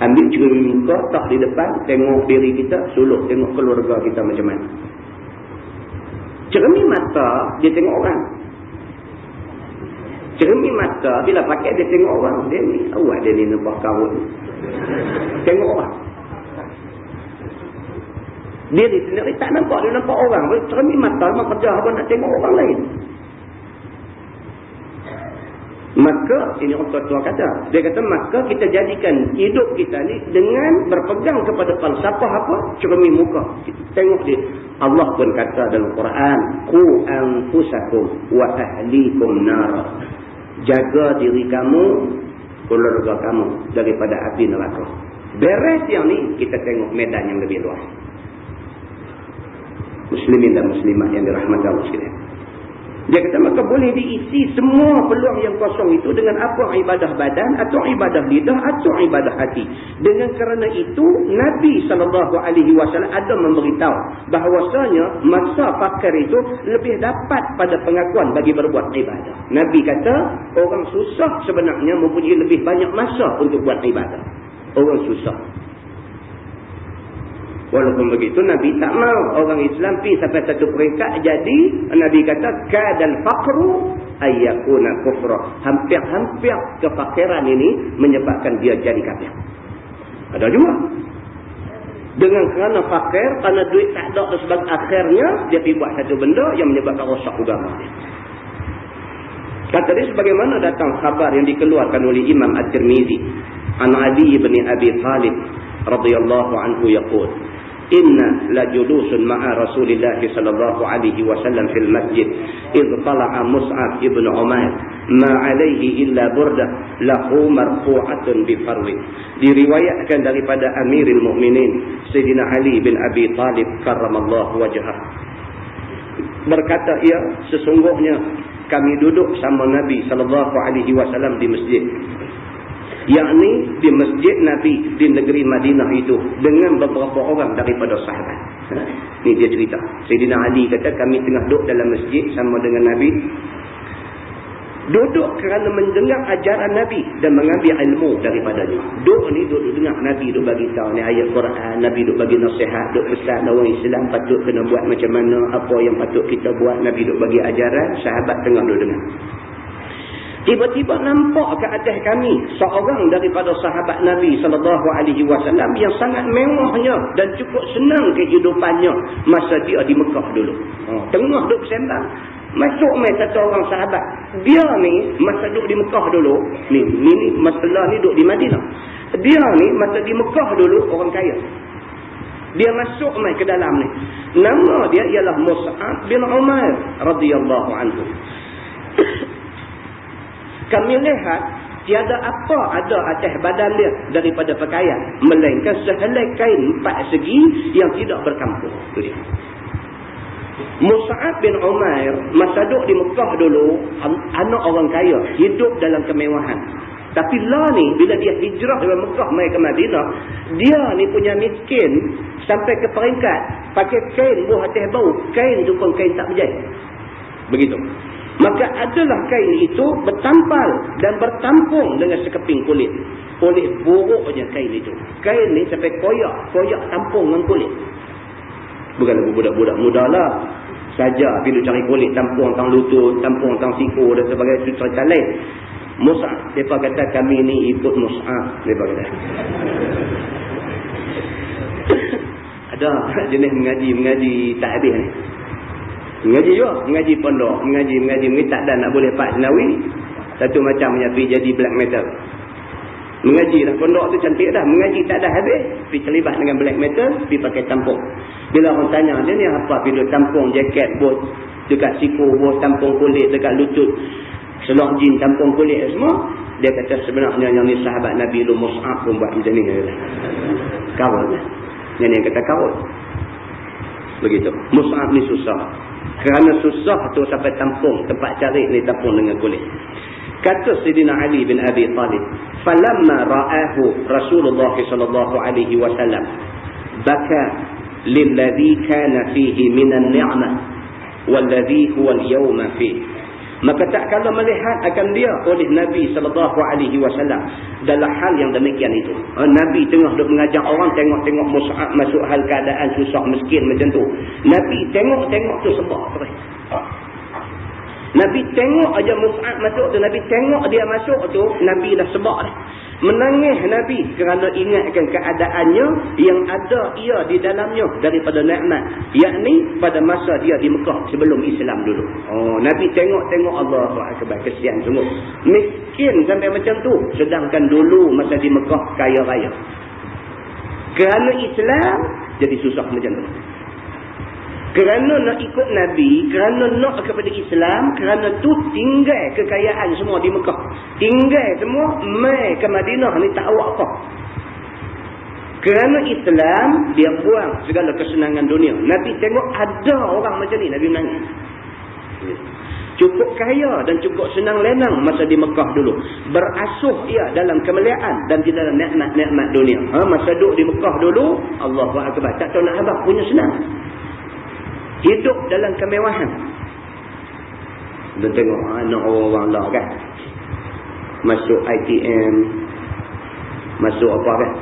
Ambil cermin muka, tak di depan, tengok diri kita, suluh tengok keluarga kita macam mana. Cermin mata, dia tengok orang. Cermin mata, bila pakai dia tengok orang. Dia ni, awak dia ni nampak kawut. Tengok orang. Dia ni sendiri tak nampak, dia nampak orang. Cermin mata, memang kerja apa nak tengok orang lain. Maka, ini orang tua-tua kata. Dia kata, maka kita jadikan hidup kita ni dengan berpegang kepada falsafah apa? Cermin muka. Kita tengok dia. Allah pun kata dalam Quran, Qu anfusakum wa ahlikum nara. Jaga diri kamu, keluarga kamu daripada api neraka. Beres yang ni, kita tengok medan yang lebih luas. Muslimin dan muslimat yang dirahmati Allah sekalian. Dia kata, maka boleh diisi semua peluang yang kosong itu dengan apa? Ibadah badan atau ibadah lidah atau ibadah hati. Dengan kerana itu, Nabi SAW ada memberitahu bahawasanya masa fakir itu lebih dapat pada pengakuan bagi berbuat ibadah. Nabi kata, orang susah sebenarnya mempunyai lebih banyak masa untuk buat ibadah. Orang susah. Walaupun begitu, Nabi tak mau orang Islam pergi sampai satu peringkat. Jadi, Nabi kata, kadal faqru ayyakuna kufra. Hampir-hampir kefakiran ini menyebabkan dia jadi kafir. Ada juga. Dengan kerana fakir, kerana duit tak ada sebagai akhirnya, dia pergi buat satu benda yang menyebabkan rosak agama dia. Kata dia, sebagaimana datang khabar yang dikeluarkan oleh Imam At-Tirmizi, an Ali bin Abi Talib radhiyallahu anhu yaqul, inna la julusun ma'a Rasulillah sallallahu alaihi wasallam fil masjid idh tala'a Mus'ab ibn Umair ma alaihi illa burdah lahu marfu'atun bi farwi. Diriwayatkan daripada Amirul Mukminin Sayyidina Ali bin Abi Talib karramallahu wajhah, berkata ia, sesungguhnya kami duduk sama Nabi sallallahu alaihi wasallam di masjid, yakni di masjid Nabi di negeri Madinah itu, dengan beberapa orang daripada sahabat. Ini dia cerita. Sayyidina Ali kata, kami tengah duduk dalam masjid sama dengan Nabi. Duduk kerana mendengar ajaran Nabi dan mengambil ilmu daripadanya. Duduk ni duduk dengar Nabi duduk bagi tahu ni ayat Quran, Nabi duduk bagi nasihat, duduk pesan orang Islam patut kena buat macam mana, apa yang patut kita buat, Nabi duduk bagi ajaran, sahabat tengah duduk dengar. Tiba-tiba nampak ke atas kami seorang daripada sahabat Nabi SAW yang sangat mewahnya dan cukup senang kehidupannya masa dia di Mekah dulu. Tengah duduk sembang, masuk mai satu orang sahabat. Dia ni masa duduk di Mekah dulu, ni masalah ni duduk di Madinah. Dia ni masa di Mekah dulu orang kaya. Dia masuk mai ke dalam ni. Nama dia ialah Mus'ab bin Umair radhiyallahu anhu. Kami lihat tiada apa ada atas badan dia daripada pakaian, melainkan sehelai kain 4 segi yang tidak bercampur. Itu dia. Mus'ab bin Umair masa duduk di Mekah dulu, anak orang kaya, hidup dalam kemewahan. Tapi lah ni, bila dia hijrah dari Mekah mai ke Madinah, dia ni punya miskin sampai ke peringkat pakai kain buah atas bau. Kain tu pun kain tak berjaya. Begitu. Maka adalah kain itu bertampal dan bertampung dengan sekeping kulit. Kulit buruknya kain itu. Kain ni sampai koyak tampung dengan kulit. Bukan budak-budak muda lah saja bila cari kulit tampung tang lutut, tampung tang siku dan sebagainya, itu cerita lain. Mus'ab, mereka kata kami ni ikut Mus'ab, mereka kata. Ada jenis mengaji tak habis ni. Mengaji juga, mengaji pondok, mengaji tak ada nak boleh Pak Senawi. Satu macam punya pergi jadi black metal. Mengaji dah pondok tu cantik dah, mengaji tak ada habis, pergi terlibat dengan black metal, pergi pakai tampung. Bila orang tanya dia ni apa, pergi tampung jaket bos dekat siku, bos tampung kulit dekat lutut, selok jin tampung kulit semua. Dia kata sebenarnya yang ni sahabat Nabi lu Mus'ab pun buat macam ni. Kawal lah. Yang ni kata kawal. Begitu. Mus'ab ni susah. Kerana susah tu sampai tampung, tempat cari ni tampung dengan kulit. Kata Sayyidina Ali bin Abi Talib, falamma ra'ahu Rasulullah sallallahu alaihi wasallam baka lilladhi kana fihi minan ni'mah walladhi huwa al-yawma fihi. Maka tak kala melihat akan dia oleh Nabi SAW dalam hal yang demikian itu. Nabi tengah duk mengajak orang, tengok-tengok Mus'ab masuk hal keadaan susah miskin macam tu. Nabi tengok-tengok tu sebab apa? Nabi tengok aja Mus'ab masuk tu, Nabi tengok dia masuk tu, Nabi dah sebab dah. Menangis Nabi kerana ingatkan keadaannya yang ada ia di dalamnya daripada nikmat, yakni pada masa dia di Mekah sebelum Islam dulu. Nabi tengok-tengok, Allahu akbar, kesian sungguh. Miskin sampai macam tu, sedangkan dulu masa di Mekah kaya raya. Kerana Islam jadi susah macam tu. Kerana nak ikut Nabi, kerana nak kepada Islam, kerana tu tinggal kekayaan semua di Mekah. Tinggal semua, mai ke Madinah ni tak awak apa. Kerana Islam, dia buang segala kesenangan dunia. Nabi tengok ada orang macam ni, Nabi menangis. Cukup kaya dan cukup senang lenang masa di Mekah dulu. Berasuh ia dalam kemuliaan dan di dalam nikmat-nikmat dunia. Masa duduk di Mekah dulu, Allahu akbar, tak tahu nak habaq, punya senang. Hidup dalam kemewahan. Dan tengok anak orang lah kan, masuk ITM, masuk apa kan,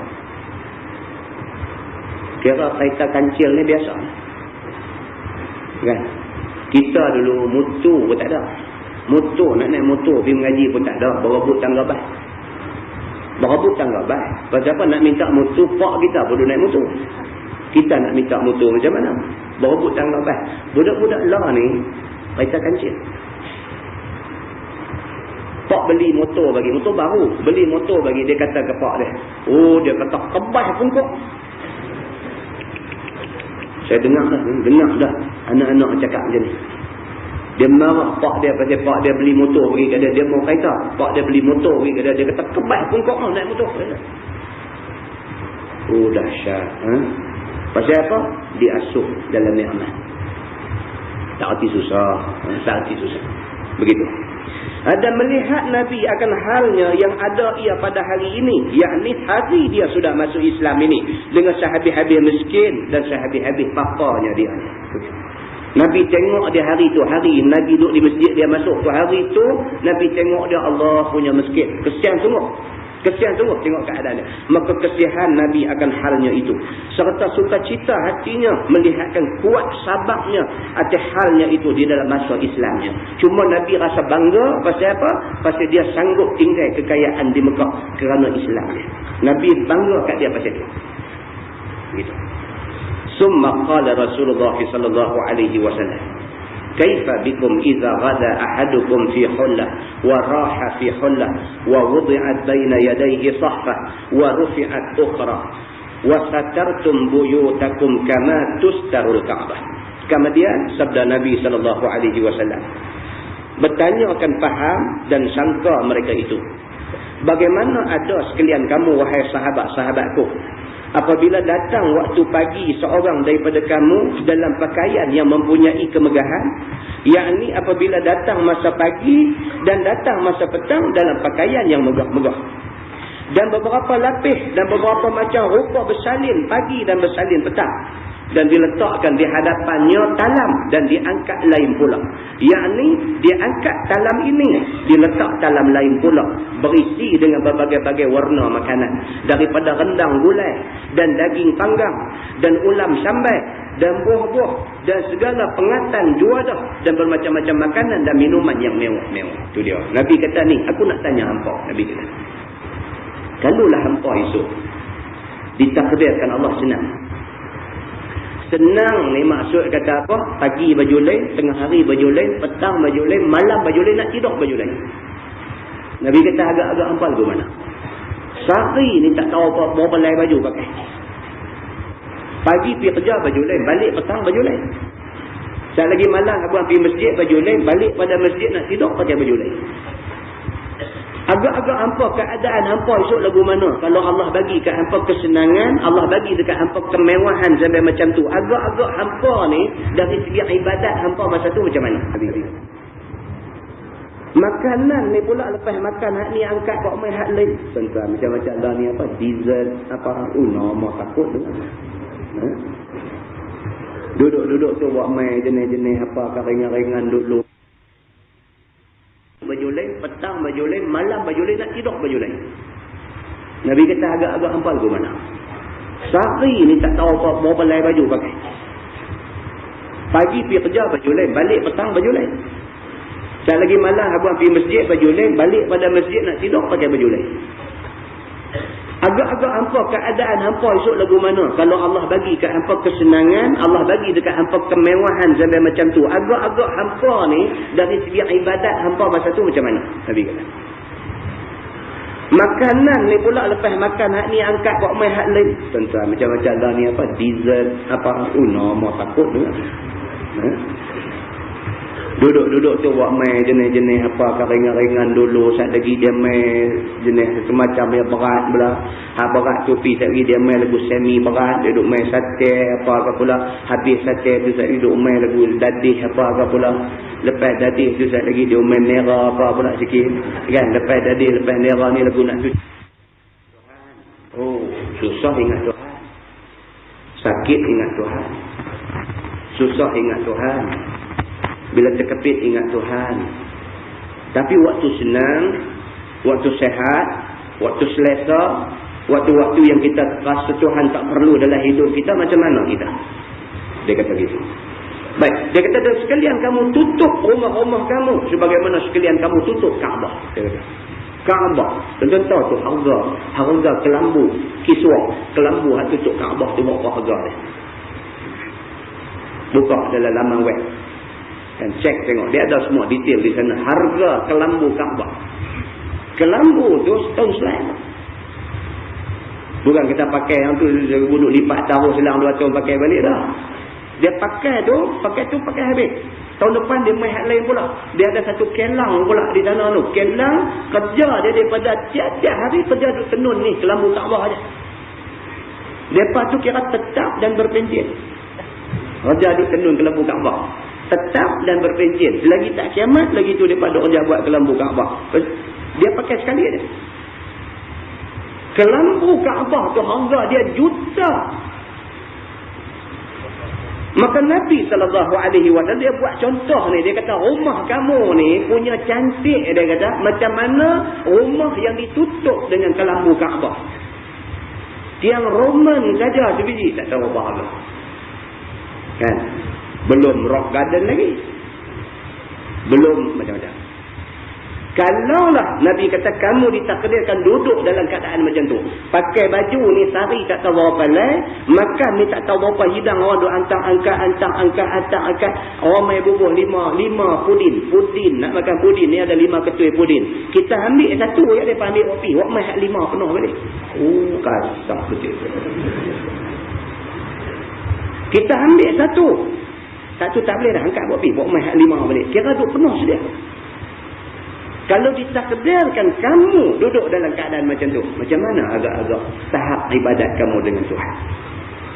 kira kereta kancil ni biasa kan. Kita dulu motor pun tak ada. Motor, nak naik motor pergi mengaji pun tak ada. Berebut tangga bas. Berebut tangga bas. Pasal apa nak minta motor, pak kita bodoh naik motor. Kita nak minta motor macam mana? Berebut tangga bas. Budak-budak lah ni kereta kancil. Pak beli motor bagi, motor baru, beli motor bagi, dia kata ke pak dia, dia kata kebas pun kok. Saya dengar dah anak-anak cakap macam ni. Dia marah pak dia pasal pak dia beli motor bagi ke dia mau kereta. Pak dia beli motor bagi ke dia kata kebas pun kok naik motor. Dahsyat. Pasal apa? Diasuh dalam nikmat. Tak arti susah. Begitu. Ada melihat Nabi akan halnya yang ada ia pada hari ini, yakni hari dia sudah masuk Islam ini, dengan sehabis-habis miskin dan sehabis-habis papanya dia. Nabi tengok dia hari tu, hari Nabi duduk di masjid dia masuk tu, hari tu Nabi tengok dia, Allah punya miskin. Kesian sungguh. Kesian sungguh tengok keadaan dia. Maka kesihan Nabi akan halnya itu. Serta sukacita hatinya melihatkan kuat sabarnya atas halnya itu di dalam masa Islamnya. Cuma Nabi rasa bangga pasal apa? Pasal dia sanggup tinggal kekayaan di Mekah kerana Islamnya. Nabi bangga kat dia pasal itu. Begitu. Summa qala Rasulullah sallallahu alaihi wasallam, kaifa bikum idza ghada ahadukum fi hullah wa raha fi hullah wa wudi'at baina yadayhi sahfah wa rufi'at ukhra وَسَتَرْتُمْ بُيُوتَكُمْ كَمَا تُسْتَرُ الْكَعْبَةِ. Kemudian sabda Nabi SAW, bertanya akan faham dan sangka mereka itu, bagaimana ada sekalian kamu wahai sahabat-sahabatku, apabila datang waktu pagi seorang daripada kamu dalam pakaian yang mempunyai kemegahan, yakni apabila datang masa pagi dan datang masa petang dalam pakaian yang megah-megah, dan beberapa lapis dan beberapa macam rupa bersalin pagi dan bersalin petang, dan diletakkan di hadapannya talam dan diangkat lain pula, yakni diangkat talam ini, diletak talam lain pula, berisi dengan berbagai-bagai warna makanan, daripada rendang gulai dan daging panggang dan ulam sambal dan buah-buah dan segala pengatan juadah dan bermacam-macam makanan dan minuman yang mewah-mewah. Itu dia. Nabi kata ni, aku nak tanya hampa. Nabi kata, kalulah hampa esok ditakdirkan Allah senang. Senang ni maksud kata apa? Pagi baju lain, tengah hari baju lain, petang baju lain, malam baju lain, nak tidur baju lain. Nabi kata agak-agak hampal ke mana? Sehari ni tak tahu berapa lain baju pakai. Pagi pergi kerja baju lain, balik petang baju lain. Sekali lagi malam abang pergi masjid baju lain, balik pada masjid nak tidur pakai baju lain. Agak-agak hampa keadaan hampa esok lagu mana? Kalau Allah bagi kat hampa kesenangan, Allah bagi dekat hampa kemewahan sampai macam tu. Agak-agak hampa ni dari segi ibadat hampa masa tu macam mana? Makanan ni pula lepas makan hak ni angkat buat main hak lain. Tuan-tuan macam-macam dah ni apa? Dessert apa? Nama takut dengar. Duduk-duduk tu buat main jenis-jenis apa ringan-ringan duduk. Baju lain, petang baju lain, malam baju lain, nak tidur baju lain. Nabi kata agak-agak hampal ke mana? Sehari ni tak tahu berapa lain baju pakai. Pagi pergi kerja baju lain, balik petang baju lain. Sekali lagi malam abang pergi masjid baju lain, balik pada masjid nak tidur pakai baju lain. Agak-agak hampa keadaan hampa esok lagu mana? Kalau Allah bagi kat hampa kesenangan, Allah bagi dekat hampa kemewahan sampai macam tu. Agak-agak hampa ni dari segi ibadat hampa masa tu macam mana? Nabi kata. Makanan ni pula lepas makan hak ni angkat buat main hak lain. Tuan-tuan macam-macam dah ni apa? Dessert apa? Nama takut dengar. Duduk-duduk tu buat main jenis-jenis apa ringan-ringan dulu. Saat lagi dia main jenis semacam yang berat pula. Hak berat tu pergi saat lagi dia main lagu semi berat. Dia duduk main sate apa pula. Habis sate tu saat lagi duduk main lagu dadih apa pula. Lepas dadih tu saat lagi dia main nera apa pula sikit. Kan? Lepas dadih, lepas nera ni lagu nak suci. Oh, susah ingat Tuhan. Sakit ingat Tuhan. Susah ingat Tuhan. Bila terkepit ingat Tuhan. Tapi waktu senang, waktu sehat, waktu selesa, waktu-waktu yang kita rasa Tuhan tak perlu dalam hidup kita, macam mana kita? Dia kata gitu. Baik, dia kata dan sekalian kamu tutup rumah-rumah kamu sebagaimana sekalian kamu tutup Kaabah. Dia kata Kaabah, tuan-tuan tahu tu harga kelambu, kiswah kelambu hak tutup Kaabah tu berapa harga dia? Buka dalam laman web. Dan cek tengok, dia ada semua detail di sana. Harga kelambu Kaabah. Kelambu tu setahun selang. Bukan kita pakai yang tu duduk lipat taruh selang 2 tahun pakai balik dah. Dia pakai tu pakai habis. Tahun depan dia main hak lain pula. Dia ada satu kelang pula di sana tu. Kelang kerja dia daripada tiap-tiap hari kerja duduk tenun ni kelambu Kaabah aja. Depa tu kira tetap dan berpencen. Kerja duduk tenun kelambu Kaabah. Tetap dan berpencen. Selagi tak kiamat, lagi tu daripada kerja buat kelambu Kaabah. Dia pakai sekali aja. Kelambu Kaabah tu harga dia juta. Maka Nabi SAW dia buat contoh ni. Dia kata rumah kamu ni punya cantik. Dia kata macam mana rumah yang ditutup dengan kelambu Kaabah. Tiang Roman saja sebiji tak tahu apa harga. Kan? Belum rock garden lagi. Belum macam-macam. Kalaulah Nabi kata kamu ditakdirkan duduk dalam keadaan macam tu, pakai baju ni sari tak tahu berapa lai, makan ni tak tahu berapa hidang, orang duk angkat, orang main bubuh lima pudin nak makan pudin ni, ada 5 ketui pudin, kita ambil satu je, dia ambil kopi, wak main 5 penuh balik. Kasar betul. Kita ambil satu tak boleh dah angkat kopi, wak main 5 balik, kira duk penuh sedia. Kalau ditakdirkan kamu duduk dalam keadaan macam tu, macam mana agak-agak tahap ibadat kamu dengan Tuhan?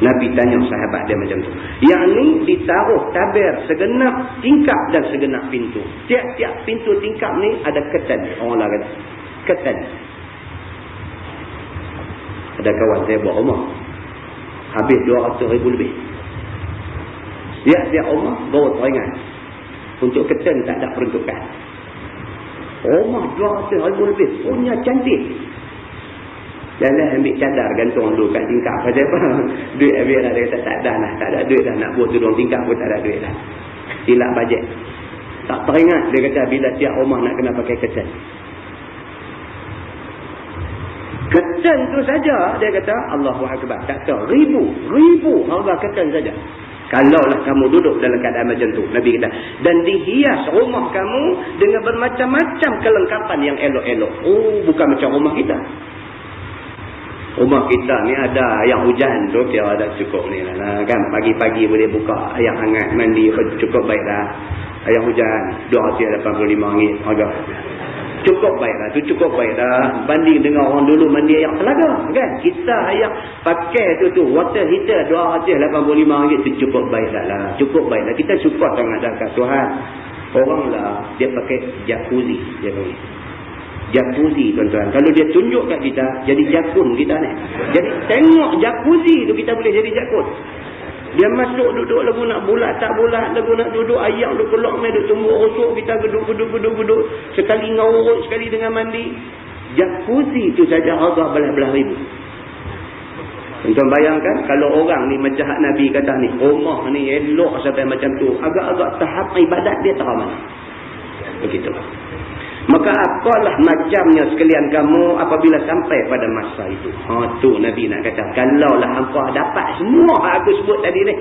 Nabi tanya sahabat dia macam tu. Yang ni ditaruh tabir segenap tingkap dan segenap pintu. Tiap-tiap pintu tingkap ni ada ketan. Orang lah kata ketan. Ada kawan saya buat rumah, habis 200,000 lebih. Tiap-tiap rumah baru teringat, untuk ketan tak ada peruntukan. Rumah 200,000 lebih, punya cantik. Jalan ambil cadar gantung dulu kat tingkap. Pasal apa? Duit habis dah. Dia kata tak ada duit dah. Nak buat tudung tingkap pun tak ada duit dah. Silap bajet. Tak teringat. Dia kata bila tiap rumah nak kena pakai ketan. Ketan tu saja, dia kata Allahu Akbar. Tak tahu. Ribu harga ketan saja. Kalaulah kamu duduk dalam keadaan macam tu, Nabi kata, dan dihias rumah kamu dengan bermacam-macam kelengkapan yang elok-elok. Bukan macam rumah kita. Rumah kita ni ada yang hujan tu, kira ada cukup ni lah kan. Pagi-pagi boleh buka air hangat, mandi cukup baik dah. Air hujan RM285 harga. Cukup baik dah, tu cukup baik dah. Banding dengan orang dulu mandi air telaga kan. Kita air pakai tu water heater RM285 tu cukup baik dah lah. Cukup baik dah. Kita syukur sangat dah kat Tuhan. Orang lah dia pakai jacuzzi, dia panggil jacuzzi tuan-tuan. Kalau dia tunjuk kat kita, jadi jakun kita ni. Jadi tengok jacuzzi tu kita boleh jadi jakun. Dia masuk duduk lagu nak bulat tak bulat, lagu nak duduk ayam duduk kelok main duduk tumbuk rusuk, kita geduk. Sekali ngawurut, sekali dengan mandi. Jacuzzi tu saja harga belah-belah ribu. Tuan-tuan bayangkan kalau orang ni macam Nabi kata ni, rumah ni elok sampai macam tu, agak-agak tahap ibadat dia tak mana. Begitu. Maka apalah macamnya sekalian kamu apabila sampai pada masa itu. Tu Nabi nak kata, kalaulah hampa dapat semua aku sebut tadi ni,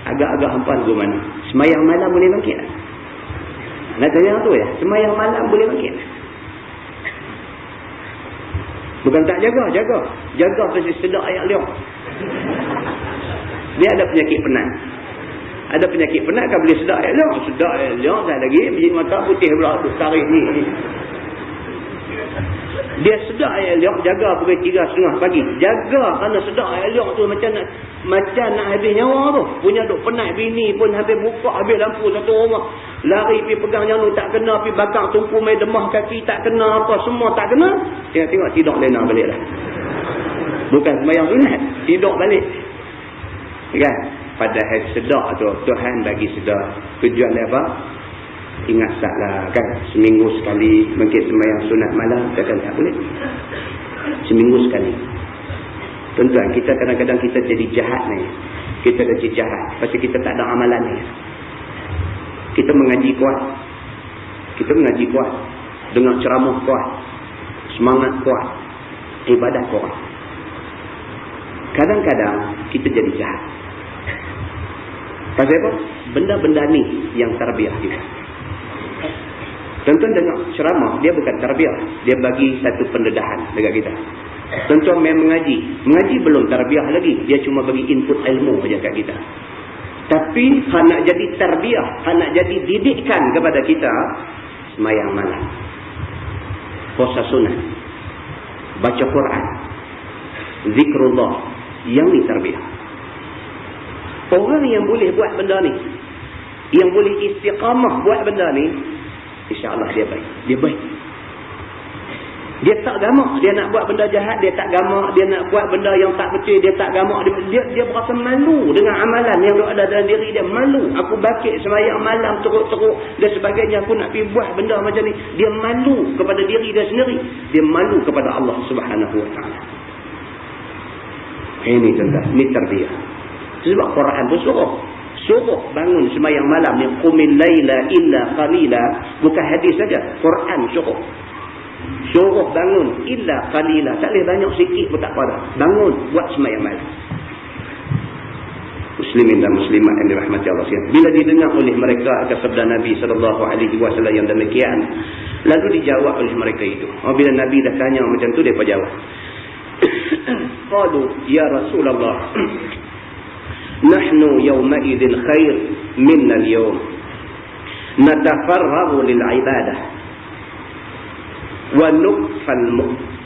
agak-agak hampa ke mana? Semayang malam boleh bangkit tak? Nak tanya tu ya, semayang malam boleh bangkit tak? Bukan tak jaga pasti sedar ayat liang. Dia ada penyakit penat. Ada penyakit penat kan boleh sedar ayat liang tak lagi, biji mata putih pula tu tarik ni. Dia sedar ayat liang, jaga pukul 3.30 pagi. Jaga kerana sedar ayat liang tu macam nak habis nyawa tu. Punya duk penat, bini pun habis buka, habis lampu satu rumah. Lari pergi pegang nyanu tak kena, pergi bakar tumpu main demah kaki tak kena, apa semua tak kena. Tengok tidur lena balik lah. Bukan sembahyang sunat, tidur balik. Kan? Padahal sedar tu Tuhan bagi sedar. Tujuan dia apa? Ingat saklah kan, seminggu sekali mungkin sembahyang sunat malam, takkan tak boleh. Seminggu sekali. Tuan-tuan, kita kadang-kadang kita jadi jahat ni. Kita jadi jahat pasal kita tak ada amalan ni. Kita mengaji kuat, dengar ceramah kuat, semangat kuat, ibadat kuat. Kadang-kadang kita jadi jahat. Pasal apa? Benda-benda ni yang tarbiyah kita. Tuan-tuan dengar ceramah, dia bukan tarbiyah, dia bagi satu pendedahan dekat kita. Tuan-tuan main mengaji belum tarbiyah lagi, dia cuma bagi input ilmu saja kat kita. Tapi hak nak jadi tarbiyah, hak nak jadi didikan kepada kita, sembahyang malam, puasa sunat, baca Quran, zikrullah, yang ni tarbiyah. Orang yang boleh buat benda ni, yang boleh istiqamah buat benda ni, insya-Allah dia baik. Dia tak gamak, dia nak buat benda jahat, dia tak gamak, dia nak buat benda yang tak betul, dia tak gamak, dia berasa malu dengan amalan yang ada dalam diri dia, malu. Aku bakit sembahyang malam teruk-teruk dan sebagainya, aku nak pergi buat benda macam ni. Dia malu kepada diri dia sendiri, dia malu kepada Allah Subhanahu Wa Taala. Ini tentang ni tarbiyah. Sebab Quran pun suruh bangun sembahyang malam ni, qumil laila illa qalila, bukan hadis saja, Quran suruh bangun illa qalila, tak boleh banyak sikit pun tak apa dah, bangun buat sembahyang malam. Muslimin dan muslimat yang dirahmati Allah sekalian, bila didengar oleh mereka akan sabda Nabi SAW yang demikian, lalu dijawab oleh mereka itu. Bila Nabi dah tanya macam tu, mereka jawab, qalu ya Rasulullah, nahnu yawma'idhin khair minna al-yawm, natafarragu lil-ibadah wa nukfal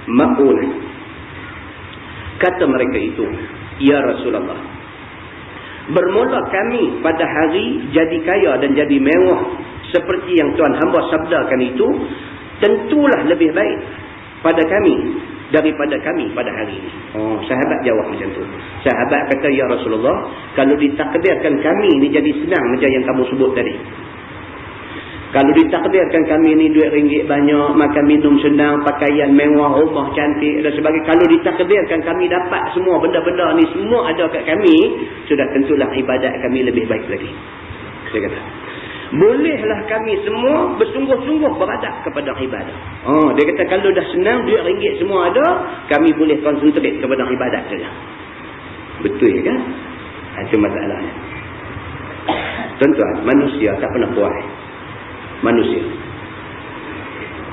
ma'unah. Kata mereka itu, ya Rasulullah, bermula kami pada hari jadi kaya dan jadi mewah seperti yang Tuhan hamba sabdakan itu, tentulah lebih baik pada kami daripada kami pada hari ini. Sahabat jawab macam tu. Sahabat kata, ya Rasulullah, kalau ditakdirkan kami ni jadi senang macam yang kamu sebut tadi, kalau ditakdirkan kami ni duit ringgit banyak, makan minum senang, pakaian mewah, rumah cantik dan sebagainya, kalau ditakdirkan kami dapat semua benda-benda ni semua ada kat kami, sudah tentulah ibadat kami lebih baik lagi. Saya kata, bolehlah kami semua bersungguh-sungguh beradab kepada ibadah. Dia kata kalau dah senang, duit ringgit semua ada, kami boleh konsentrate kepada ibadat saja. Betul kan? Itu masalahnya. Tuan-tuan, manusia tak pernah puas. Manusia,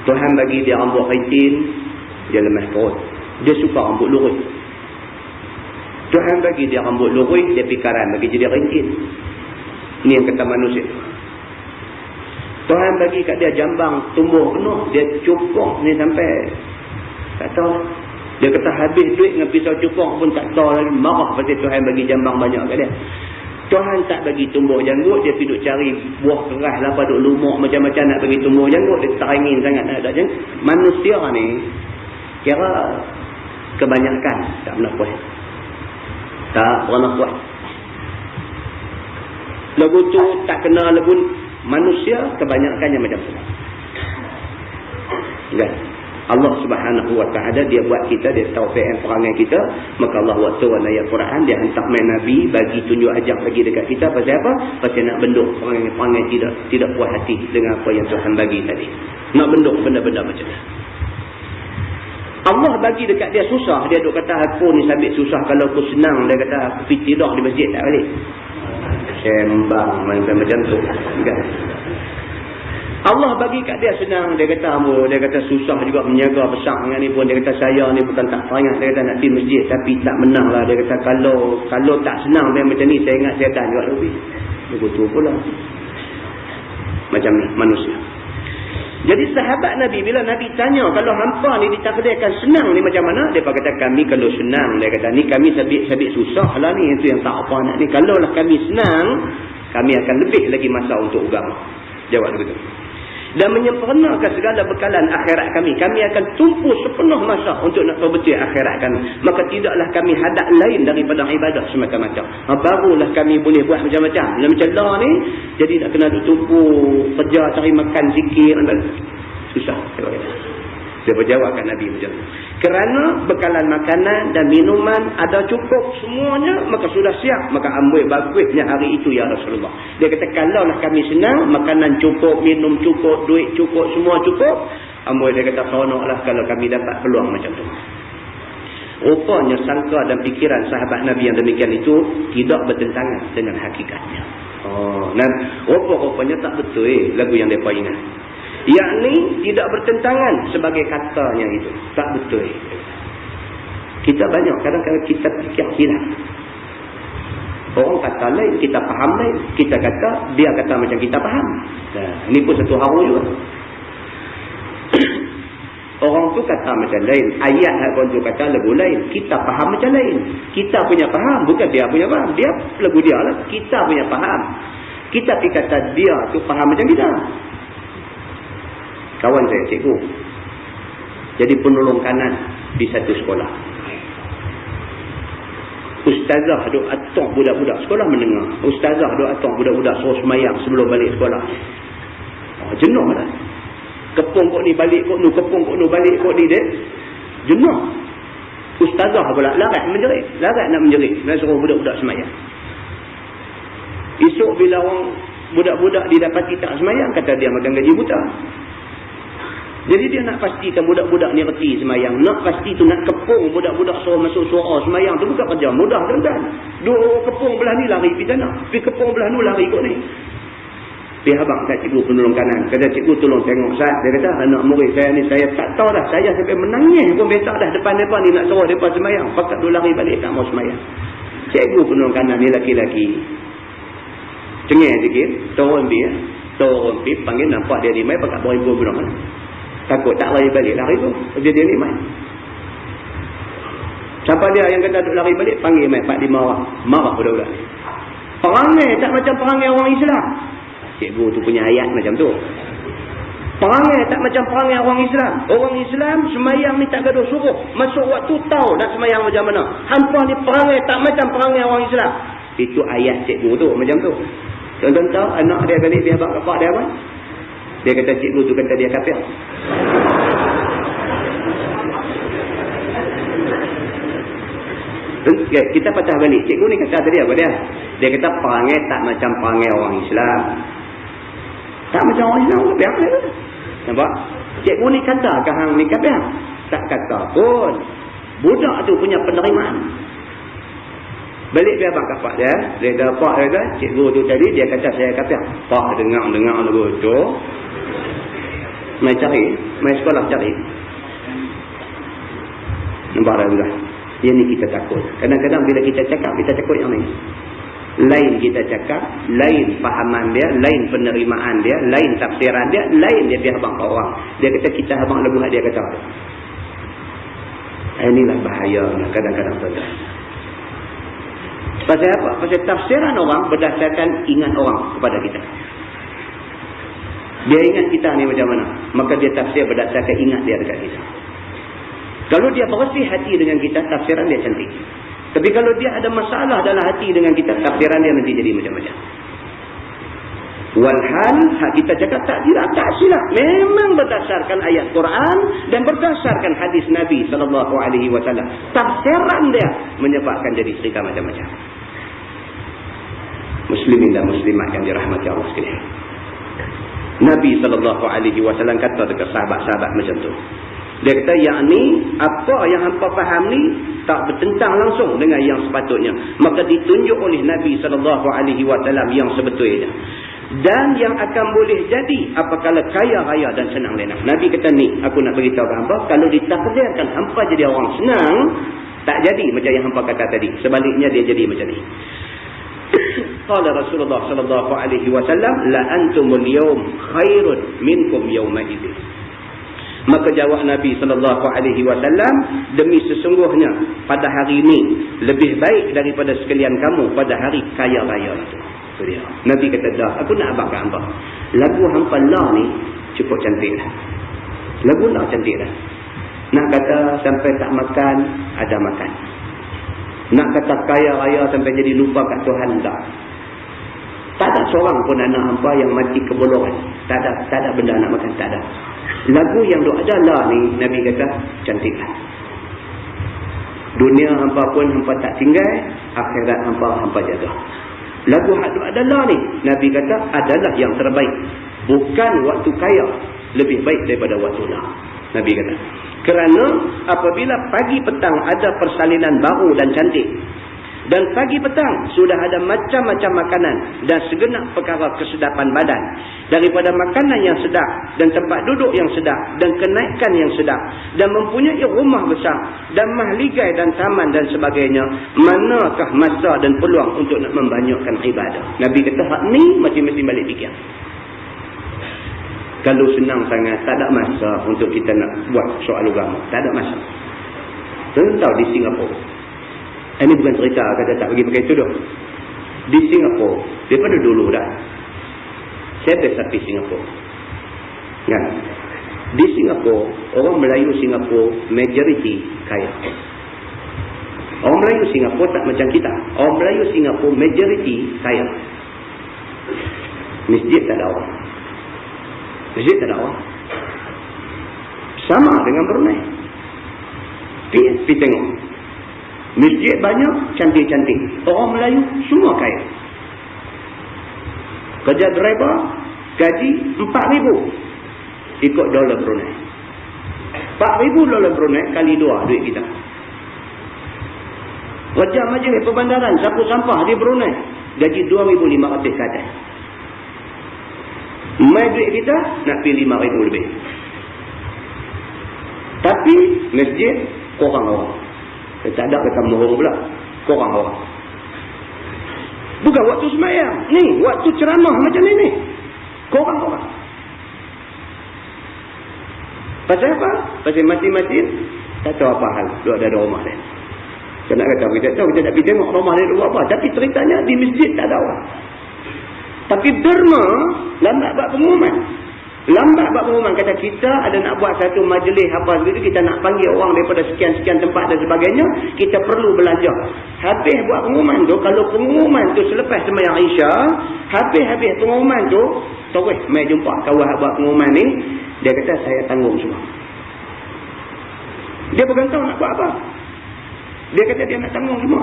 Tuhan bagi dia rambut keriting, dia lemah perut, dia suka rambut lurus. Tuhan bagi dia rambut lurus, dia pikaran bagi jadi ringkit. Ini yang kata manusia. Tuhan bagi kat dia jambang tumbuh penuh, dia cupok ni sampai tak tahu. Dia kata habis duit dengan pisau cupok pun tak tahu lagi, marah pasal Tuhan bagi jambang banyak kat dia. Tuhan tak bagi tumbuh janggut, dia pergi cari buah keras lah, duk lumuk macam-macam nak bagi tumbuh janggut, dia terangin sangat nak ada janggut. Manusia ni kira kebanyakan tak pernah puas. Tak pernah puas. Lagu tu tak kena lagu manusia, kebanyakannya macam tu. Kan? Allah Subhanahu Wa Taala dia buat kita, dia taufik perangai kita, maka Allah waktu ayat Quran dia hantar mai nabi bagi tunjuk ajak bagi dekat kita pasal apa? Pasal nak benduk perangai tidak puas hati dengan apa yang Tuhan bagi tadi. Nak benduk benda-benda macam tu. Allah bagi dekat dia susah, dia duk kata aku ni sabit susah, kalau aku senang dia kata aku pergi tidur di masjid tak balik. Sembang macam tu. Kan? Allah bagi kat dia senang, dia kata susah juga menjaga besar dengan ni pun, dia kata saya ni bukan tak sangat, dia kata nak pergi masjid tapi tak menang lah, dia kata kalau tak senang dia macam ni, saya ingat syaitan juga lebih. Dia betul pula macam ni manusia. Jadi sahabat Nabi, bila Nabi tanya kalau hampa ni ditakdirkan senang ni macam mana, dia kata kami kalau senang, dia kata ni kami sabit susah lah ni, itu yang tak apa nak ni, kalau lah kami senang kami akan lebih lagi masa untuk agama. Jawab begitu. Dan menyempurnakan segala bekalan akhirat kami akan tumpu sepenuh masa untuk nak perbetul akhirat kami. Maka tidaklah kami hadap lain daripada ibadah semacam-macam. Barulah kami boleh buat macam-macam. Macam lah ni, jadi nak kena tumpu kerja cari makan zikir, susah. Dia berjawabkan Nabi macam tu. Kerana bekalan makanan dan minuman ada cukup semuanya, maka sudah siap, maka ambil bagusnya hari itu ya Rasulullah. Dia kata kalaulah kami senang, makanan cukup, minum cukup, duit cukup, semua cukup, ambil, dia kata seronoklah kalau kami dapat peluang macam tu. Rupanya sangka dan fikiran sahabat Nabi yang demikian itu tidak bertentangan dengan hakikatnya. Dan rupanya tak betul lagu yang mereka ingat. Yakni tidak bertentangan sebagai katanya itu. Tak betul. Kita banyak kadang-kadang kita fikir silap. Orang kata lain, kita faham lain. Kita kata, dia kata macam kita faham. Ini pun satu haru juga. Orang tu kata macam lain. Ayat orang tu kata lagu lain. Kita faham macam lain. Kita punya faham, bukan dia punya faham. Dia lagu dia lah. Kita punya faham. Kita pergi kata dia tu faham macam kita. Kawan saya cikgu jadi penolong kanan di satu sekolah. Ustazah duk atok budak-budak sekolah mendengar. Ustazah duk atok budak-budak suruh semayang sebelum balik sekolah. Jenuh dah. Kepung kok ni balik kok nu, kepung kok nu balik kok ni dek. Jenuh. Ustazah pula larat nak menjerit, nak suruh budak-budak semayang. Esok bila orang budak-budak didapati tak semayang, kata dia makan gaji buta. Jadi dia nak pastikan budak-budak ni reti semayang. Nak pasti tu nak kepung budak-budak suruh masuk surau semayang tu bukan kerja mudah, tuan-tuan. Dua kepung belah ni lari pergi sana, pergi kepung belah ni lari kot ni. Pergi abang kat cikgu penolong kanan. Kata cikgu tolong tengok Sat. Dia kata anak murid saya ni saya tak tahu dah. Saya sampai menangis pun betak dah depan-depan ni nak suruh mereka semayang. Pakat dia lari balik tak mau semayang. Cikgu penolong kanan ni laki-laki. Cengih sikit. Turun pergi. Panggil nampak dia di mai pakat beribu penolong kanan. Takut tak lari balik. Lari tu. Dia ni mai. Siapa dia yang kata duk lari balik? Panggil mai 4-5 orang. Marah budak-budak ni. Perangai tak macam perangai orang Islam. Cikgu tu punya ayat macam tu. Perangai tak macam perangai orang Islam. Orang Islam semayang ni tak gaduh suruh. Masuk waktu tahu nak semayang macam mana. Hampa ni perangai tak macam perangai orang Islam. Itu ayat cikgu tu macam tu. Tuan-tuan tahu anak dia balik dia abang bapak dia apa? Dia kata cikgu tu kata dia kafir. Kita patah balik. Cikgu ni kata tadi apa dia? Dia kata perangai tak macam perangai orang Islam. Tak macam orang Islam kafir ke? Nampak? Cikgu ni kata ke hang ni kafir? Tak kata pun. Budak tu punya penerimaan. Balik dia abang kapak dia. Dia kata pak dia kata, cikgu tu tadi dia kata saya kafir. Pak dengar lagu tu. Mai cari, mai sekolah cari. Nampak dah sudah. Yang ni kita takut. Kadang-kadang bila kita cakap yang ni. Lain kita cakap, lain fahaman dia, lain penerimaan dia, lain tafsiran dia, lain dia biar abang orang. Dia kata kita abang lagu dia kata. Inilah bahayanya kadang-kadang tuan-tuan. Pasal apa? Pasal tafsiran orang berdasarkan ingat orang kepada kita. Dia ingat kita ni macam mana, maka dia tafsir berdasarkan ingat dia dekat kita. Kalau dia bersih hati dengan kita, tafsiran dia cantik. Tapi kalau dia ada masalah dalam hati dengan kita, tafsiran dia nanti jadi macam-macam. Walhal, kita cakap tak silap. Memang berdasarkan ayat Quran dan berdasarkan hadis Nabi SAW. Tafsiran dia menyebabkan jadi cerita macam-macam. Muslimin dan muslimat yang dirahmati Allah sekalian. Nabi SAW kata dekat sahabat-sahabat macam tu. Dia kata, yang ni, apa yang hampa faham ni, tak bertentang langsung dengan yang sepatutnya. Maka ditunjuk oleh Nabi SAW yang sebetulnya. Dan yang akan boleh jadi, apakala kaya raya dan senang lenang. Nabi kata ni, aku nak beritahu ke hampa, kalau ditakdirkan hampa jadi orang senang, tak jadi macam yang hampa kata tadi. Sebaliknya dia jadi macam ni. Qala Rasulullah SAW, la antumul yawm khairun minkum yawma idzin. Maka jawab Nabi SAW, demi sesungguhnya pada hari ini lebih baik daripada sekalian kamu pada hari kaya raya itu. Nabi kata, dah, aku nak abang kat hampa. Lagu hampa lah ni cukup cantik dah. Lagu lah cantik dah. Nak kata sampai tak makan, ada makan. Nak kata kaya raya sampai jadi lupa kat Tuhan, tak. Tak ada seorang pun anak hampa yang mati kebolongan. Tak ada benda nak makan, tak ada. Lagu yang duk ada lah ni, Nabi kata, cantiklah. Dunia hampa pun hampa tak tinggal, akhirat hampa jaga. Lagu yang duk ada lah ni, Nabi kata, adalah yang terbaik. Bukan waktu kaya, lebih baik daripada waktu lah. Nabi kata. Kerana apabila pagi petang ada persalinan baru dan cantik, dan pagi petang sudah ada macam-macam makanan dan segenap perkara kesedapan badan, daripada makanan yang sedap dan tempat duduk yang sedap dan kenaikan yang sedap dan mempunyai rumah besar dan mahligai dan taman dan sebagainya, manakah masa dan peluang untuk nak membanyakkan ibadah? Nabi kata, hak ni mesti balik fikir. Kalau senang sangat, tak ada masa untuk kita nak buat soal agama. Tak ada masa. Tuan tahu di Singapura, ini bukan cerita kata tak pergi pakai tudung. Di Singapura, daripada dulu dah, saya biasa pergi Singapura. Kan? Di Singapura, orang Melayu Singapura majoriti kaya. Orang Melayu Singapura tak macam kita. Orang Melayu Singapura majoriti kaya. Masjid tak ada orang. Masjid tak ada orang. Sama dengan Brunei. Pergi tengok. Masjid banyak, cantik-cantik. Orang Melayu semua kaya. Kerja driver, gaji RM4,000. Ikut dolar Brunei. $4,000 Brunei kali 2 duit kita. Kerja majlis perbandaran, sapu sampah di Brunei, gaji RM2,500 ke atas. Mai duit kita nak pilih RM5,000 lebih. Tapi masjid korang orang. Tak ada kata mohon pula. Korang orang. Bukan waktu sembahyang. Ni waktu ceramah macam ni. Korang orang. Pasal apa? Pasal masing-masing tak tahu apa hal. Dia ada rumah dia. Saya nak kata kita tahu, kita nak pergi tengok rumah dia buat apa. Tapi ceritanya di masjid tak ada orang. Tapi derma lambat buat pengumuman. Lambat buat pengumuman. Kata kita ada nak buat satu majlis apa begitu, kita nak panggil orang daripada sekian-sekian tempat dan sebagainya, kita perlu belanja. Habis buat pengumuman tu, kalau pengumuman tu selepas sembahyang Isya, habis pengumuman tu, terus mai jumpa kawan buat pengumuman ni, dia kata saya tanggung semua. Dia bukan tahu nak buat apa. Dia kata dia nak tanggung semua.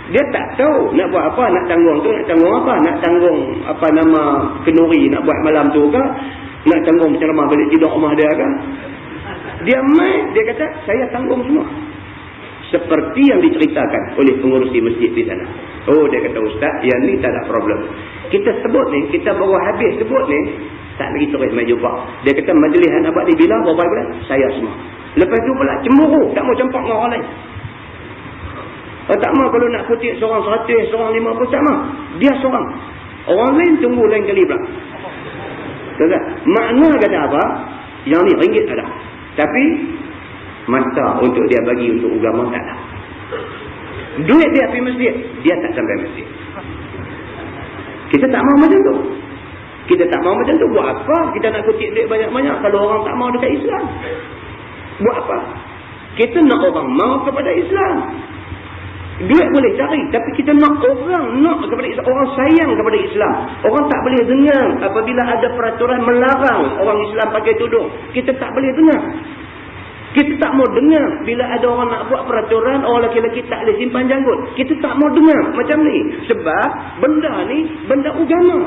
Dia tak tahu nak buat apa, nak tanggung tu, nak tanggung apa, nak tanggung apa nama kenduri nak buat malam tu ke, nak tanggung ceramah balik tidur rumah dia ke. Dia mai, dia kata saya tanggung semua. Seperti yang diceritakan oleh pengurusi masjid di sana. Oh, dia kata ustaz, yang ni tak ada problem. Kita sebut ni, kita baru habis sebut ni, tak lagi terus mai jumpa. Dia kata majlis nak buat ni bila, berapa bulan? Saya semua. Lepas tu pula cemburu, tak mau campak dengan orang lain. Tak mahu kalau nak kutip seorang 100, seorang 50, tak mahu. Dia seorang. Orang lain tunggu lain kali pula. Tak? Makna kata apa? Yang ni ringgit ada. Tapi, masa untuk dia bagi untuk agama tak ada. Duit dia pergi masjid, dia tak sampai masjid. Kita tak mahu macam tu. Kita tak mahu macam tu. Buat apa? Kita nak kutip duit banyak-banyak kalau orang tak mahu dekat Islam. Buat apa? Kita nak orang mahu kepada Islam. Duit boleh cari, tapi kita nak orang kepada Islam, orang sayang kepada Islam. Orang tak boleh dengar apabila ada peraturan melarang orang Islam pakai tudung. Kita tak boleh dengar. Kita tak mau dengar bila ada orang nak buat peraturan orang lelaki-lelaki tak boleh simpan janggut. Kita tak mau dengar macam ni. Sebab benda ni benda agama.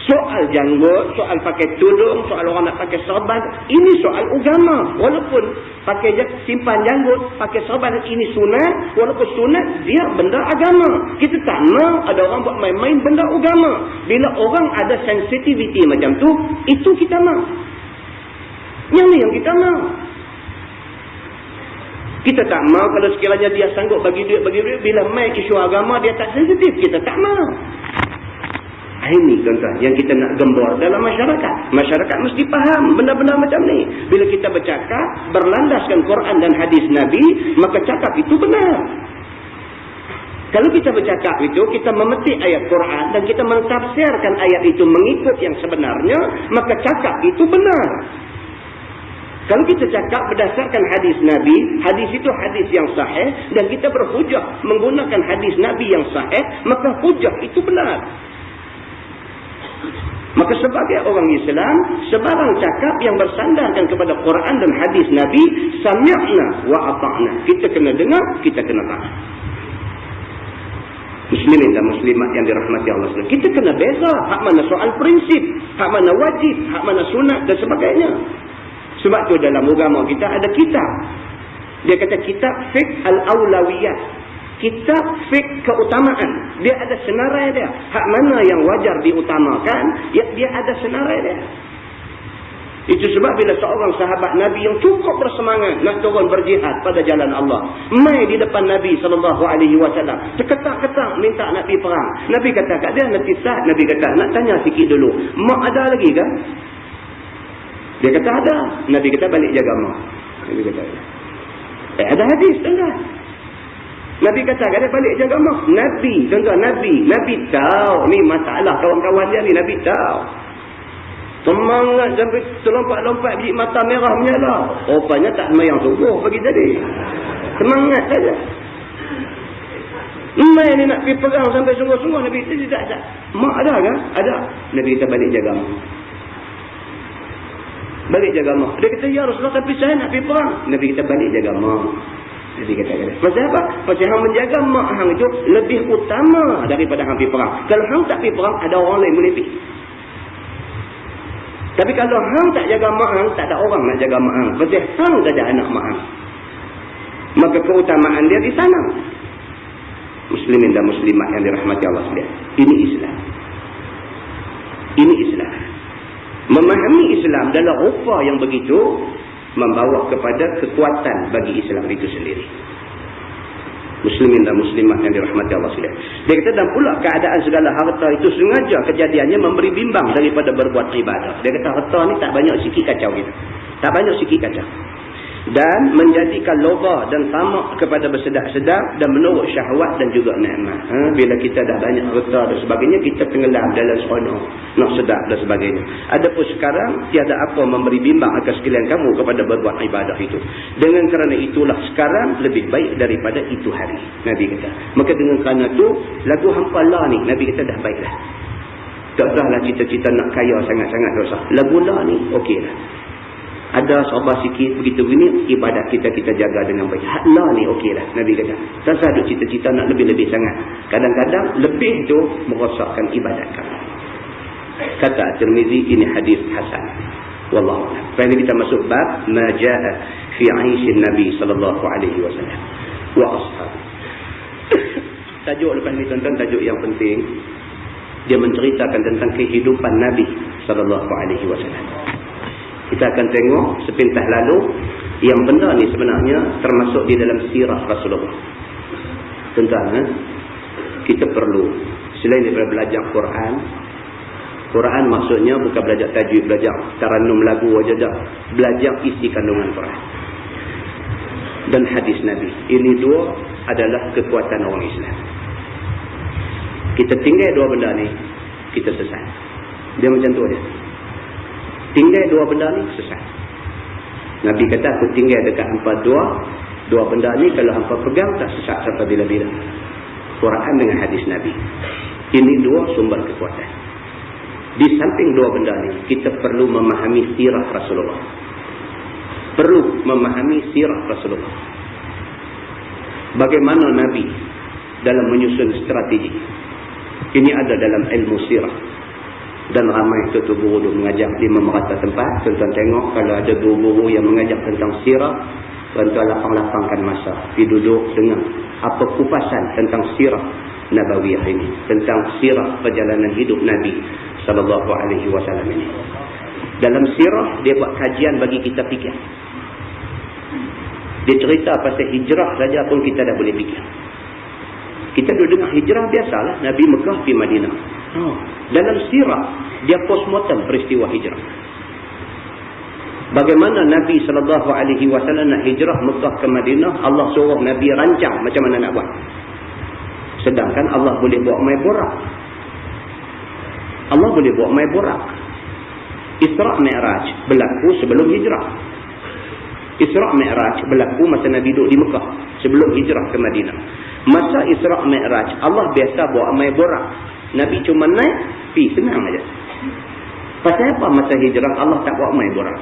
Soal janggut, soal pakai tudung, soal orang nak pakai serban, ini soal agama. Walaupun pakai simpan janggut, pakai serban, ini sunat. Walaupun sunat, dia benda agama. Kita tak mahu ada orang buat main-main benda agama. Bila orang ada sensitivity macam tu, itu kita mahu. Yang ni yang kita mahu. Kita tak mahu kalau sekiranya dia sanggup bagi duit, bila main isu agama, dia tak sensitif. Kita tak mahu. Ini tuan-tuan yang kita nak gembor dalam masyarakat. Masyarakat mesti faham benda-benda macam ni. Bila kita bercakap berlandaskan Quran dan hadis Nabi, maka cakap itu benar. Kalau kita bercakap itu, kita memetik ayat Quran dan kita mentafsirkan ayat itu mengikut yang sebenarnya, maka cakap itu benar. Kalau kita cakap berdasarkan hadis Nabi, hadis itu hadis yang sahih, dan kita berhujah menggunakan hadis Nabi yang sahih, maka hujah itu benar. Maka sebagai orang Islam, sebarang cakap yang bersandarkan kepada Quran dan hadis Nabi, sami'na wa ata'na. Kita kena dengar, kita kena taat. Muslimin dan muslimat yang dirahmati Allah SWT. Kita kena beza hak mana soal prinsip, hak mana wajib, hak mana sunat dan sebagainya. Sebab tu dalam agama kita ada kitab. Dia kata kitab fiqh al-awlawiyah. Kitab fiqh keutamaan. Dia ada senarai dia. Hak mana yang wajar diutamakan, dia ada senarai dia. Itu sebab bila seorang sahabat Nabi yang cukup bersemangat nak turun berjihad pada jalan Allah, mai di depan Nabi SAW, terketak-ketak minta nak pergi perang. Nabi kata kat dia, nanti saat Nabi kata, nak tanya sikit dulu, mak ada lagi ke? Dia kata ada. Nabi kata balik jaga mak. Nabi kata ada hadis tengah. Nabi kata dia balik jaga mak. Nabi, tuan-tuan, Nabi tahu ni masalah kawan-kawan dia ni. Nabi tahu. Semangat sampai terlompat-lompat biji mata merah menyala. Rupanya tak semayang subuh pagi tadi. Semangat saja. Mai ni nak pergi perang sampai sungguh-sungguh. Nabi kata tak. Mak ada ke? Ada. Nabi kata balik jaga mak. Balik jaga mak. Dia kata ya Rasulullah, tapi saya nak pergi perang. Nabi kata balik jaga mak. Jadi kata-kata. Pasal apa? Pasal hang menjaga mak hang itu lebih utama daripada hang pergi perang. Kalau hang tak pergi perang, ada orang lain boleh pergi. Tapi kalau hang tak jaga mak hang, tak ada orang nak jaga mak hang. Pasal hang saja anak mak hang. Maka keutamaan dia di sana. Muslimin dan muslimat yang dirahmati Allah sekalian. Ini Islam. Ini Islam. Memahami Islam dalam rupa yang begitu membawa kepada kekuatan bagi Islam itu sendiri. Muslimin dan muslimat yang dirahmati Allah sekalian. Dia kata, dan pula keadaan segala harta itu sengaja kejadiannya memberi bimbang daripada berbuat ibadah. Dia kata harta ni tak banyak sikit kacau kita. Tak banyak sikit kacau. Dan menjadikan loba dan tamak kepada bersedap-sedap dan menurut syahwat dan juga nikmat. Bila kita dah banyak harta dan sebagainya, kita tenggelam dalam seronok, nak sedap dan sebagainya. Adapun sekarang, tiada apa memberi bimbang akan sekalian kamu kepada berbuat ibadah itu. Dengan kerana itulah sekarang lebih baik daripada itu hari. Nabi kata. Maka dengan kerana itu, lagu hampa lah ni, Nabi kata dah baiklah. Tak usahlah cita-cita nak kaya sangat-sangat dosa. Lagu lah ni, okey lah. Ada sabar sikit begitu begini, ibadat kita jaga dengan baik. Hadlah ni okeylah, Nabi kata. Tak usah ada cita-cita nak lebih-lebih sangat. Kadang-kadang lebih tu merosakkan ibadat kamu. Kata Tirmizi, ini hadis hasan. Wallahu a'lam. Sekarang kita masuk bab ma jaa fi 'aisyin Nabi sallallahu alaihi wasallam wa ashab. Tajuk lepas ni tuan-tuan, tajuk yang penting. Dia menceritakan tentang kehidupan Nabi sallallahu alaihi wasallam. Kita akan tengok sepintas lalu yang benda ni sebenarnya termasuk di dalam sirah Rasulullah. Tuan-tuan, kita perlu selain daripada belajar Quran. Quran maksudnya bukan belajar tajwid, belajar taranum lagu aja dah. Belajar isi kandungan Quran dan hadis Nabi. Ini dua adalah kekuatan orang Islam. Kita tinggal dua benda ni, kita sesat. Dia macam tu dia. Tinggal dua benda ni, sesat. Nabi kata, aku tinggal dekat hampa dua benda ni, kalau hampa pegang tak sesat sampai bila-bila. Quran dengan hadis Nabi. Ini dua sumber kekuatan. Di samping dua benda ni, kita perlu memahami sirah Rasulullah. Perlu memahami sirah Rasulullah. Bagaimana Nabi dalam menyusun strategi. Ini ada dalam ilmu sirah. Dan ramai tuan guru duk mengajar di memerata tempat. Tuan-tuan tengok kalau ada guru-guru yang mengajar tentang sirah, tuan-tuan lapang-lapangkan masa. Pergi duduk dengar apa kupasan tentang sirah Nabawiyah ini. Tentang sirah perjalanan hidup Nabi SAW ini. Dalam sirah, dia buat kajian bagi kita fikir. Dia cerita pasal hijrah saja pun kita dah boleh fikir. Kita duduk dengar hijrah biasalah. Nabi Mekah pergi Madinah. Dalam sirah, dia postmortem peristiwa hijrah. Bagaimana Nabi SAW nak hijrah Mekah ke Madinah, Allah suruh Nabi rancang macam mana nak buat. Sedangkan Allah boleh buat mai borak. Allah boleh buat mai borak. Isra' Mi'raj berlaku sebelum hijrah. Isra' Mi'raj berlaku masa Nabi duduk di Mekah sebelum hijrah ke Madinah. Masa Isra' Mi'raj, Allah biasa buat mai borak. Nabi cuma naik, senang aja. Pasal apa masa hijrah Allah tak buat mai borak?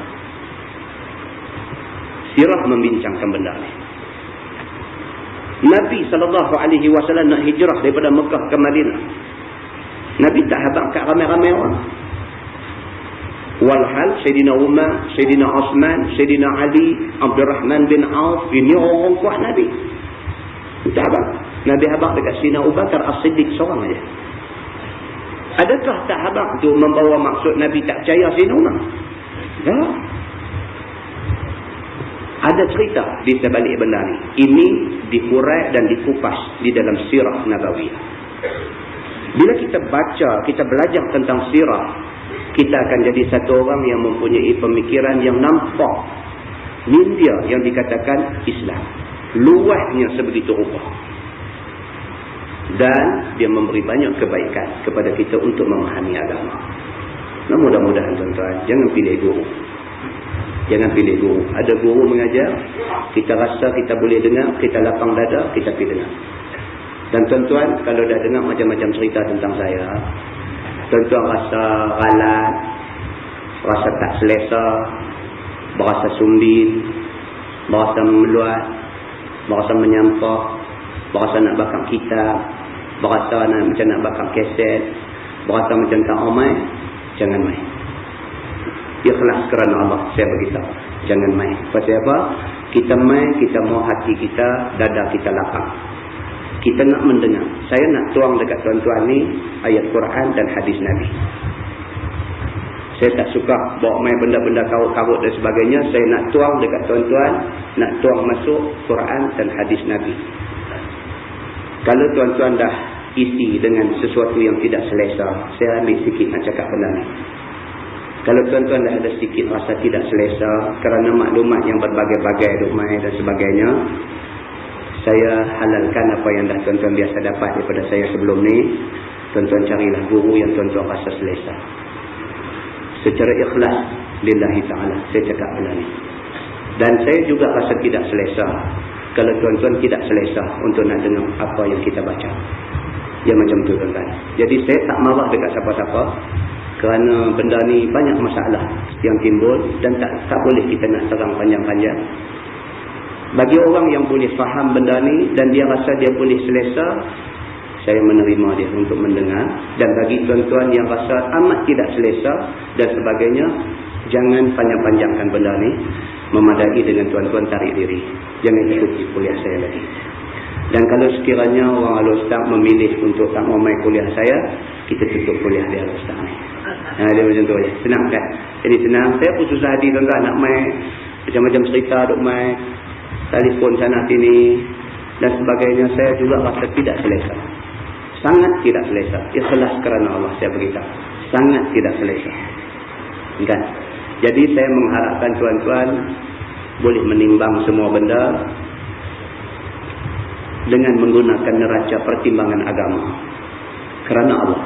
Sirah membincangkan benda ni. Nabi SAW nak hijrah daripada Mekah ke Madinah. Nabi tak habaq kat ramai-ramai orang. Walhal Sayyidina Umar, Sayyidina Osman, Sayyidina Ali, Abdul Rahman bin Auf, ini orang kuat Nabi. Tak habaq. Nabi habaq dekat Sayyidina Abu Bakar As-Siddiq seorang aja. Adakah tak habaq tu membawa maksud Nabi tak percaya Sayyidina Umar? Ya. Ada cerita di sebalik benda ni. Ini dikurai dan dikupas di dalam sirah Nabawiyah. Bila kita baca, kita belajar tentang sirah, kita akan jadi satu orang yang mempunyai pemikiran yang nampak India yang dikatakan Islam. Luasnya sebegitu rupa. Dan dia memberi banyak kebaikan kepada kita untuk memahami agama. Nah, mudah-mudahan tuan-tuan, jangan pilih guru. Jangan pilih guru. Ada guru mengajar, kita rasa kita boleh dengar, kita lapang dada, kita pergi dengar. Dan tuan-tuan, kalau dah dengar macam-macam cerita tentang saya, tuan-tuan rasa ralat, rasa tak selesa, berasa sumbin, berasa meluat, berasa menyampah, berasa nak bakar kitab, berasa macam nak bakar kaset, berasa macam tak omai, jangan main. Ikhlas kerana Allah, saya beritahu, jangan main. Pasal apa? Kita main, kita mau hati kita, dada kita lapang. Kita nak mendengar. Saya nak tuang dekat tuan-tuan ni ayat Quran dan hadis Nabi. Saya tak suka bawa main benda-benda karut-karut dan sebagainya. Saya nak tuang dekat tuan-tuan, nak tuang masuk Quran dan hadis Nabi. Kalau tuan-tuan dah isi dengan sesuatu yang tidak selesa, saya ambil sikit nak cakap benda ni. Kalau tuan-tuan dah ada sedikit rasa tidak selesa kerana maklumat yang berbagai-bagai duk main dan sebagainya, saya halalkan apa yang dah tuan-tuan biasa dapat daripada saya sebelum ni. Tuan-tuan carilah guru yang tuan-tuan rasa selesa. Secara ikhlas lillahi ta'ala saya cakap benda ni. Dan saya juga rasa tidak selesa kalau tuan-tuan tidak selesa untuk nak dengar apa yang kita baca. Ya macam tu tuan-tuan. Jadi saya tak marah dekat siapa-siapa kerana benda ni banyak masalah yang timbul dan tak boleh kita nak terang panjang-panjang. Bagi orang yang boleh faham benda ni dan dia rasa dia boleh selesa, saya menerima dia untuk mendengar. Dan bagi tuan-tuan yang rasa amat tidak selesa dan sebagainya, jangan panjang-panjangkan benda ni. Memadai dengan tuan-tuan tarik diri. Jangan ikuti kuliah saya lagi. Dan kalau sekiranya orang Al-Ustaz memilih untuk tak mau main kuliah saya, kita tutup kuliah dia Al-Ustaz ni. Dia macam tu je. Senang kan? Jadi senang. Saya pun susah hati tuan-tuan nak main macam-macam cerita duk main, telefon sana sini dan sebagainya. Saya juga rasa tidak selesa. Sangat tidak selesa. Ikhlas kerana Allah, saya beritahu. Sangat tidak selesa. Kan? Jadi saya mengharapkan tuan-tuan boleh menimbang semua benda dengan menggunakan neraca pertimbangan agama kerana Allah.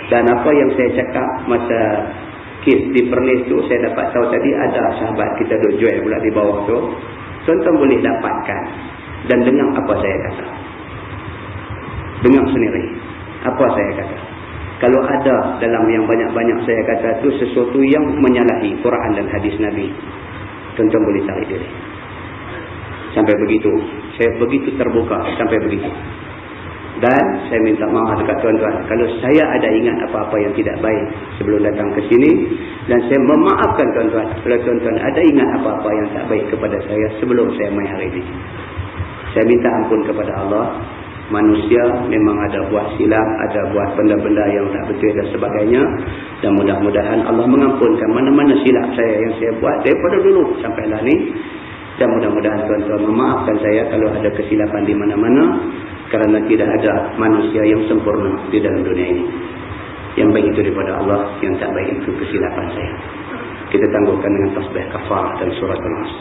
Dan apa yang saya cakap masa kes di Perlis tu, saya dapat tahu tadi ada sahabat kita duk jual pula di bawah tu. Tuan-tuan boleh dapatkan dan dengar apa saya kata. Dengar sendiri apa saya kata. Kalau ada dalam yang banyak-banyak saya kata tu sesuatu yang menyalahi Quran dan hadis Nabi, tuan-tuan boleh tarik diri. Sampai begitu. Saya begitu terbuka sampai begitu. Dan saya minta maaf dekat tuan-tuan kalau saya ada ingat apa-apa yang tidak baik sebelum datang ke sini, dan saya memaafkan tuan-tuan kalau tuan-tuan ada ingat apa-apa yang tak baik kepada saya sebelum saya mai hari ini. Saya minta ampun kepada Allah. Manusia memang ada buat silap, ada buat benda-benda yang tak betul dan sebagainya, dan mudah-mudahan Allah mengampunkan mana-mana silap saya yang saya buat daripada dulu sampai lah ni. Dan mudah-mudahan tuan-tuan memaafkan saya kalau ada kesilapan di mana-mana, kerana tidak ada manusia yang sempurna di dalam dunia ini. Yang baik itu daripada Allah, yang tak baik itu kesilapan saya. Kita tangguhkan dengan tasbih kafarah dan surat Al-As.